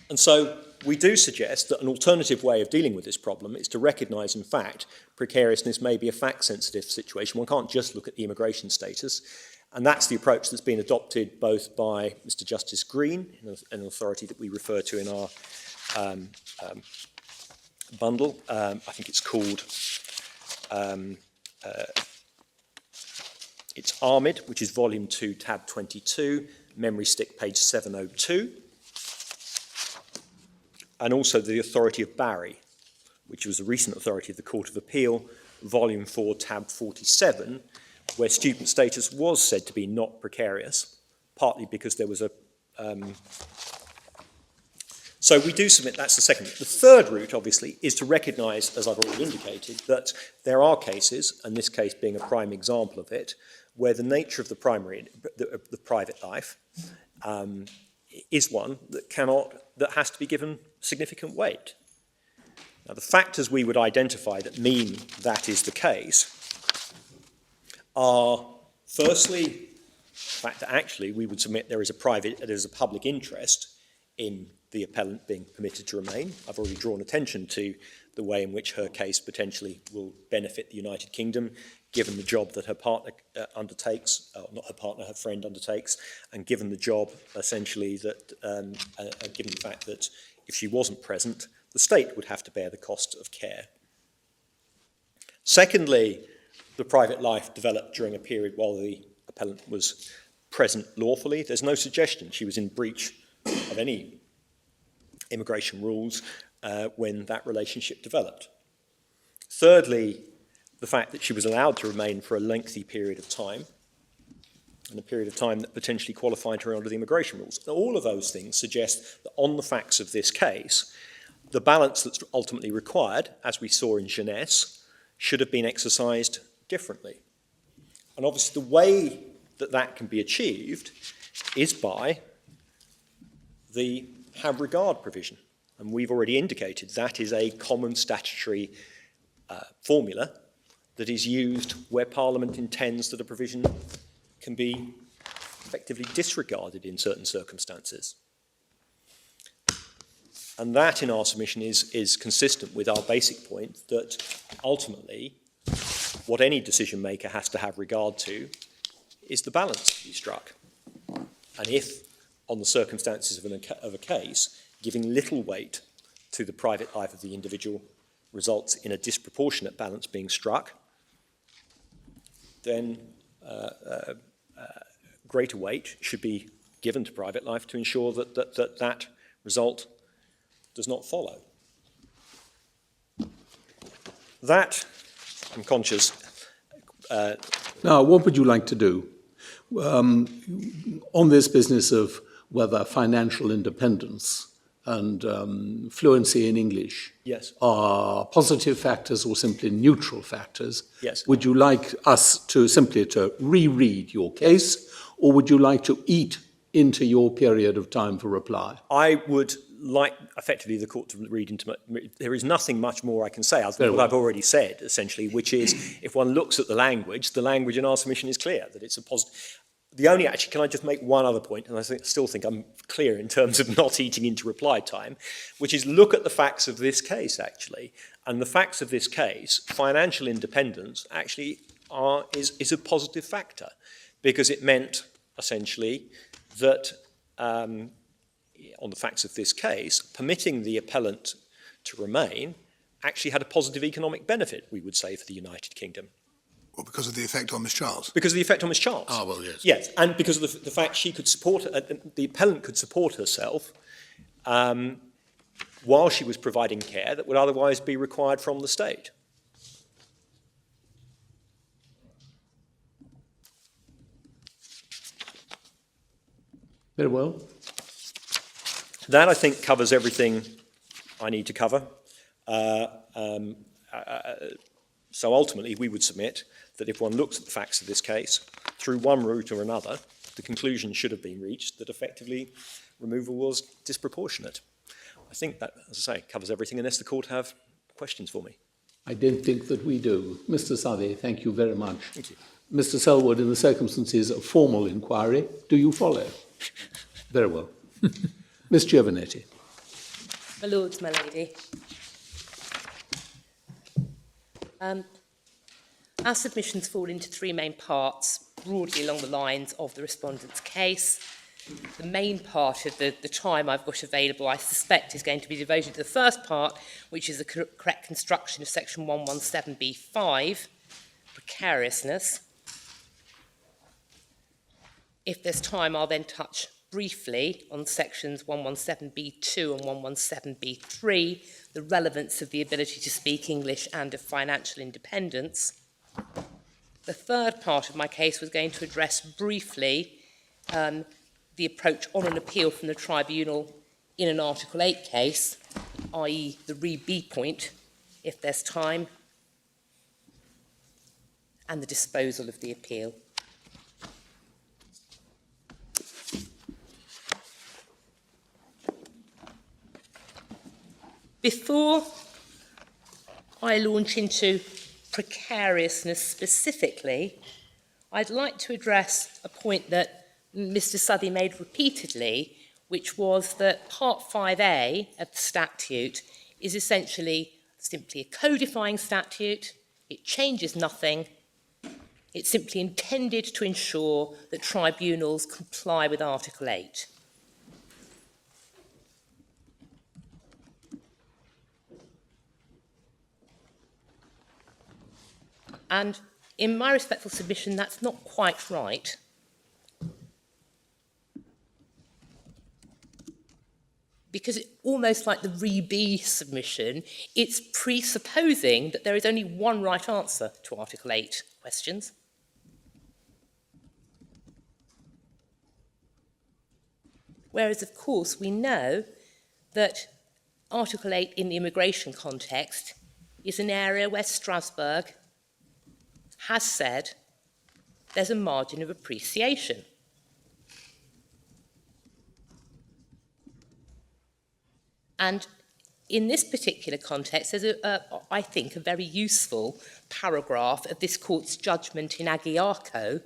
And so we do suggest that an alternative way of dealing with this problem is to recognise, in fact, precariousness may be a fact-sensitive situation. One can't just look at the immigration status. And that's the approach that's been adopted both by Mr. Justice Green, an authority that we refer to in our bundle. I think it's called, it's Ahmed, which is volume 2, tab 22, memory stick, page 702. And also the authority of Barry, which was a recent authority of the Court of Appeal, volume 4, tab 47, where student status was said to be not precarious, partly because there was a... So we do submit that's the second route. The third route, obviously, is to recognise, as I've already indicated, that there are cases, and this case being a prime example of it, where the nature of the private life is one that has to be given significant weight. Now, the factors we would identify that mean that is the case are, firstly, the fact that actually we would submit there is a public interest in the appellant being permitted to remain. I've already drawn attention to the way in which her case potentially will benefit the United Kingdom, given the job that her partner undertakes, not her partner, her friend undertakes, and given the job, essentially, that, given the fact that if she wasn't present, the state would have to bear the cost of care. Secondly, the private life developed during a period while the appellant was present lawfully. There's no suggestion she was in breach of any immigration rules when that relationship developed. Thirdly, the fact that she was allowed to remain for a lengthy period of time, and a period of time that potentially qualified her under the immigration rules. Now, all of those things suggest that on the facts of this case, the balance that's ultimately required, as we saw in Jeunesse, should have been exercised differently. And obviously the way that that can be achieved is by the have regard provision. And we've already indicated that is a common statutory formula that is used where Parliament intends that a provision can be effectively disregarded in certain circumstances. And that, in our submission, is consistent with our basic point that ultimately what any decision maker has to have regard to is the balance to be struck. And if, on the circumstances of a case, giving little weight to the private life of the individual results in a disproportionate balance being struck, then greater weight should be given to private life to ensure that result does not follow. That, I'm conscious... Now, what would you like to do on this business of whether financial independence and fluency in English are positive factors or simply neutral factors? Yes. Would you like us to simply reread your case, or would you like to eat into your period of time for reply? I would like, effectively, the court to read into there is nothing much more I can say other than what I've already said, essentially, which is, if one looks at the language in our submission is clear, that it's a positive... Actually, can I just make one other point, and I still think I'm clear in terms of not eating into reply time, which is look at the facts of this case, actually. And the facts of this case, financial independence, actually is a positive factor, because it meant, essentially, that on the facts of this case, permitting the appellant to remain actually had a positive economic benefit, we would say, for the United Kingdom. Well, because of the effect on Miss Charles? Because of the effect on Miss Charles. Ah, well, yes. Yes, and because of the fact she could support, the appellant could support herself while she was providing care that would otherwise be required from the state. Very well. That, I think, covers everything I need to cover. So ultimately, we would submit that if one looks at the facts of this case, through one route or another, the conclusion should have been reached that effectively removal was disproportionate. I think that, as I say, covers everything unless the court have questions for me. I don't think that we do. Mr. Southey, thank you very much. Thank you. Mr. Selwood, in the circumstances of formal inquiry, do you follow? Very well. Miss Giovanetti. My lords, my lady. Our submissions fall into three main parts, broadly along the lines of the respondent's case. The main part of the time I've got available, I suspect, is going to be devoted to the first part, which is the correct construction of section 117b5, precariousness. If there's time, I'll then touch briefly on sections 117b2 and 117b3, the relevance of the ability to speak English and of financial independence. The third part of my case was going to address briefly the approach on an appeal from the tribunal in an Article 8 case, i.e. the re-B point, if there's time, and the disposal of the appeal. Before I launch into precariousness specifically, I'd like to address a point that Mr. Southey made repeatedly, which was that Part 5A of the statute is essentially simply a codifying statute. It changes nothing. It's simply intended to ensure that tribunals comply with Article 8. And in my respectful submission, that's not quite right. Because almost like the re-B submission, it's presupposing that there is only one right answer to Article 8 questions. Whereas, of course, we know that Article 8 in the immigration context is an area where Strasbourg has said there's a margin of appreciation. And in this particular context, there's, I think, a very useful paragraph of this court's judgment in Aguiarco.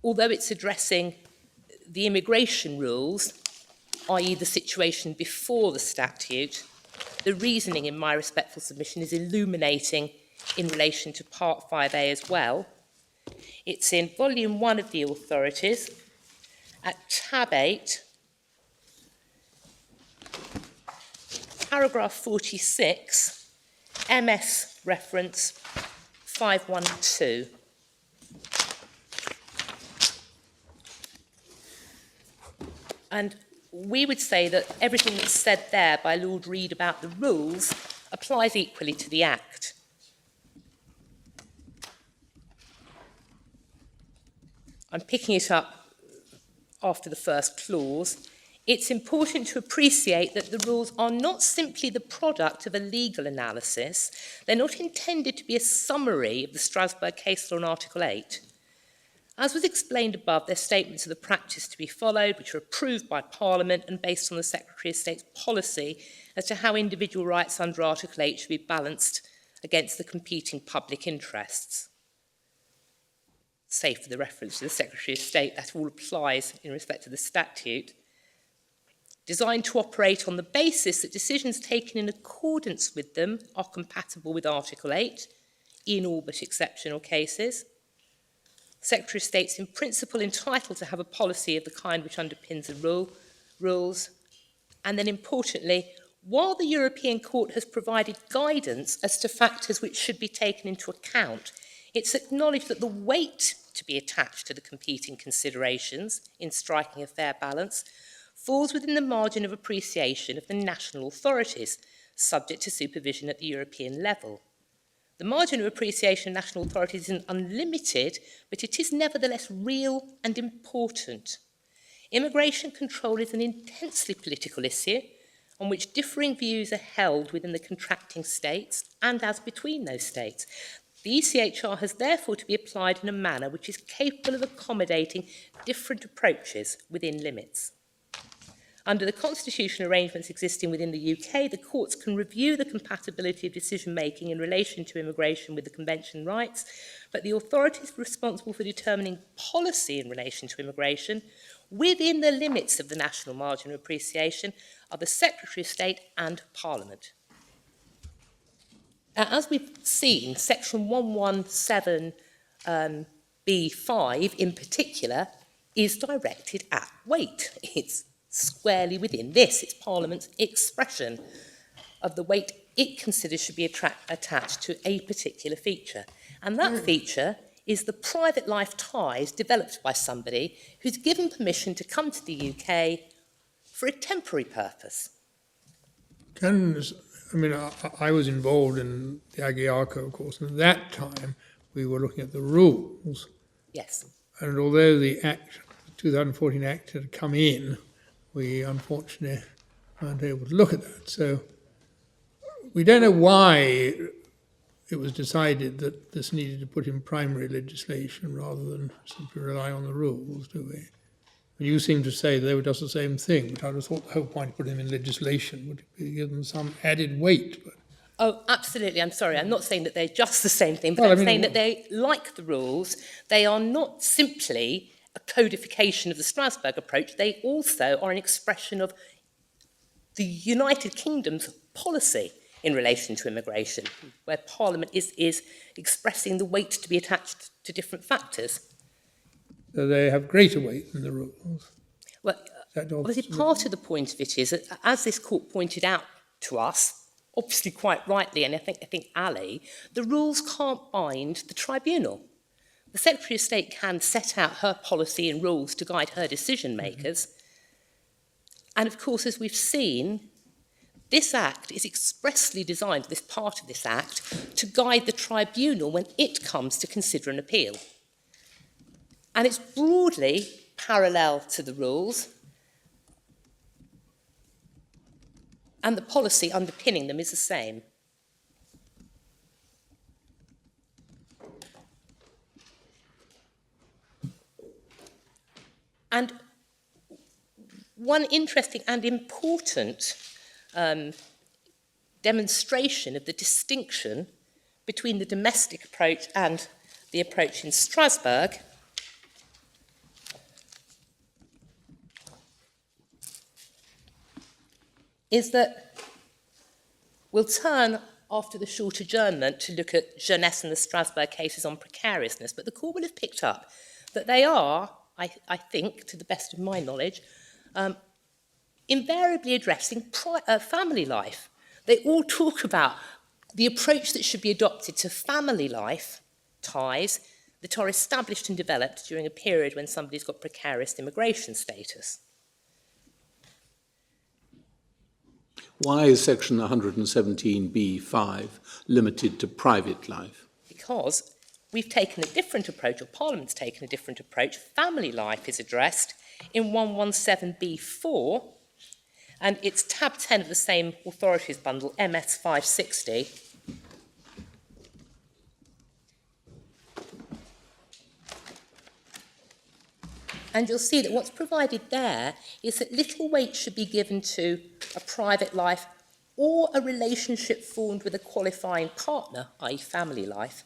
Although it's addressing the immigration rules, i.e. the situation before the statute, the reasoning in my respectful submission is illuminating in relation to Part 5A as well. It's in Volume 1 of the Authorities, at tab 8, paragraph 46, MS reference 512. And we would say that everything that's said there by Lord Reid about the rules applies equally to the Act. I'm picking it up after the first clause. It's important to appreciate that the rules are not simply the product of a legal analysis. They're not intended to be a summary of the Strasbourg case law in Article 8. As was explained above, they're statements of the practice to be followed, which are approved by Parliament and based on the Secretary of State's policy as to how individual rights under Article 8 should be balanced against the competing public interests. Save for the reference to the Secretary of State, that all applies in respect to the statute. Designed to operate on the basis that decisions taken in accordance with them are compatible with Article 8 in all but exceptional cases. The Secretary of State's in principle entitled to have a policy of the kind which underpins the rules. And then importantly, while the European Court has provided guidance as to factors which should be taken into account, it's acknowledged that the weight to be attached to the competing considerations in striking a fair balance falls within the margin of appreciation of the national authorities, subject to supervision at the European level. The margin of appreciation of national authorities isn't unlimited, but it is nevertheless real and important. Immigration control is an intensely political issue on which differing views are held within the contracting states and as between those states. The ECHR has therefore to be applied in a manner which is capable of accommodating different approaches within limits. Under the constitutional arrangements existing within the UK, the courts can review the compatibility of decision-making in relation to immigration with the Convention rights, but the authorities responsible for determining policy in relation to immigration within the limits of the national margin of appreciation are the Secretary of State and Parliament. As we've seen, Section 117B5 in particular is directed at weight. It's squarely within this. It's Parliament's expression of the weight it considers should be attached to a particular feature. And that feature is the private life ties developed by somebody who's given permission to come to the UK for a temporary purpose. I was involved in the Agiaco, of course, and at that time we were looking at the rules. Yes. And although the 2014 Act had come in, we unfortunately weren't able to look at that. So we don't know why it was decided that this needed to put in primary legislation rather than simply rely on the rules, do we? You seem to say they were just the same thing, but I just thought the whole point of putting them in legislation would be give them some added weight. But Oh, absolutely. I'm sorry. I'm not saying that they're just the same thing, but I'm saying that they, like the rules, they are not simply a codification of the Strasbourg approach. They also are an expression of the United Kingdom's policy in relation to immigration, where Parliament is expressing the weight to be attached to different factors. So they have greater weight than the rules. Well, obviously part of the point of it is that, as this court pointed out to us, obviously quite rightly, and I think Ali, the rules can't bind the tribunal. The Secretary of State can set out her policy and rules to guide her decision makers. And of course, as we've seen, this Act is expressly designed, this part of this Act, to guide the tribunal when it comes to consider an appeal. And it's broadly parallel to the rules, and the policy underpinning them is the same. And one interesting and important demonstration of the distinction between the domestic approach and the approach in Strasbourg is that we'll turn after the short adjournment to look at Jeunesse and the Strasbourg cases on precariousness, but the court will have picked up that they are, I think, to the best of my knowledge, invariably addressing family life. They all talk about the approach that should be adopted to family life ties that are established and developed during a period when somebody's got precarious immigration status. Why is section 117B5 limited to private life? Because we've taken a different approach, or Parliament's taken a different approach. Family life is addressed in 117B4, and it's tab 10 of the same authorities bundle, MS 560. And you'll see that what's provided there is that little weight should be given to a private life or a relationship formed with a qualifying partner, i.e. family life,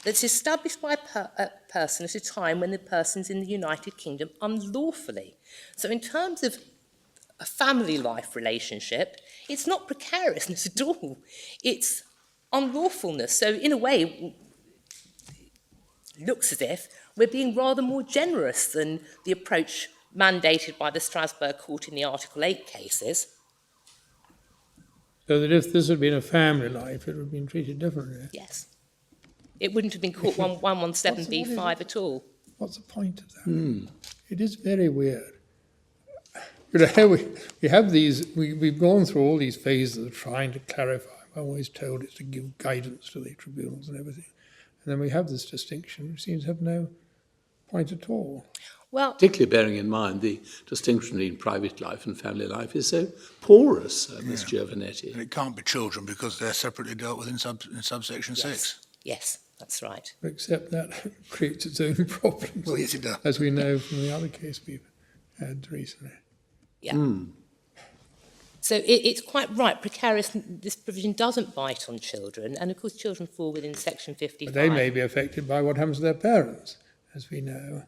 that's established by a person at a time when the person's in the United Kingdom unlawfully. So in terms of a family life relationship, it's not precariousness at all. It's unlawfulness. So in a way, it looks as if we're being rather more generous than the approach mandated by the Strasbourg court in the Article 8 cases. So that if this had been a family life, it would have been treated differently. Yes. It wouldn't have been caught 117B5 at all. What's the point of that? It is very weird. We have these, we've gone through all these phases of trying to clarify. I'm always told it's to give guidance to the tribunals and everything. And then we have this distinction, which seems to have no point at all. Well, Particularly bearing in mind the distinction between private life and family life is so porous, Ms. Giovanetti. And it can't be children because they're separately dealt with in subsection 6. yes. That's right. Except that creates its own problems, Well, yes, it does. as we know from the other case we've had recently. Yeah. So it's quite right. This provision doesn't bite on children, and of course children fall within Section 55. But they may be affected by what happens to their parents, as we know.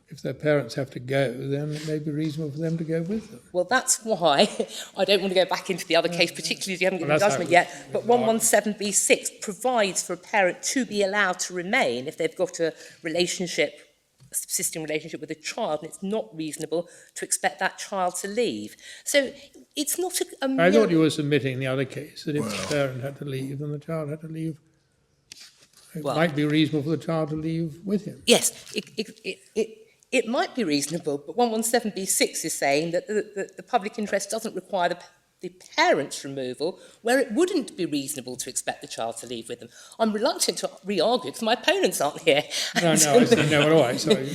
If their parents have to go, then it may be reasonable for them to go with them. Well, that's why I don't want to go back into the other case, particularly if you haven't given Well, that's judgment how yet. But 117B6 provides for a parent to be allowed to remain if they've got a subsisting relationship with a child, and it's not reasonable to expect that child to leave. So it's not I thought you were submitting the other case, that if the parent had to leave, then the child had to leave. It might be reasonable for the child to leave with him. Yes, it might be reasonable, but 117B6 is saying that the public interest doesn't require the parent's removal, where it wouldn't be reasonable to expect the child to leave with them. I'm reluctant to re-argue because my opponents aren't here. No, all right, sorry,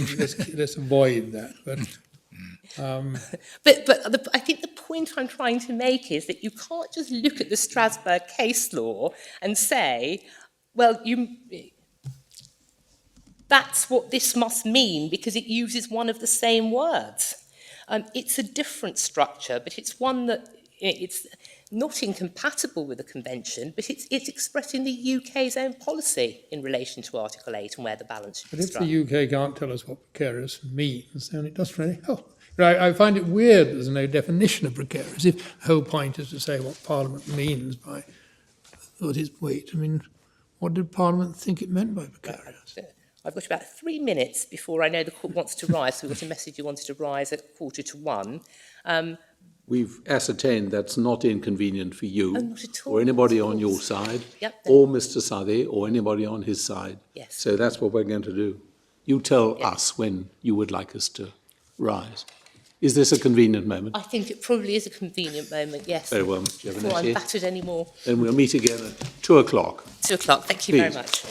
let's avoid that. But I think the point I'm trying to make is that you can't just look at the Strasbourg case law and say, well, that's what this must mean because it uses one of the same words. It's a different structure, but it's one that it's not incompatible with the Convention, but it's expressing the UK's own policy in relation to Article 8 and where the balance should be struck. But if the UK can't tell us what precarious means, then it doesn't really help. I find it weird there's no definition of precarious. If the whole point is to say what Parliament means by its weight, I mean, what did Parliament think it meant by precarious? I've got about 3 minutes before I know the court wants to rise, so we've got a message you wanted to rise at 1:45. We've ascertained that's not inconvenient for you not at all, or anybody of on your course. side Yep. or Mr. Southey or anybody on his side. Yes. So that's what we're going to do. You tell us when you would like us to rise. Is this a convenient moment? I think it probably is a convenient moment, yes. Very well, Mr. Before I'm Giovanetti. battered anymore. Then we'll meet again at 2 o'clock. 2 o'clock. Thank you very Please. much.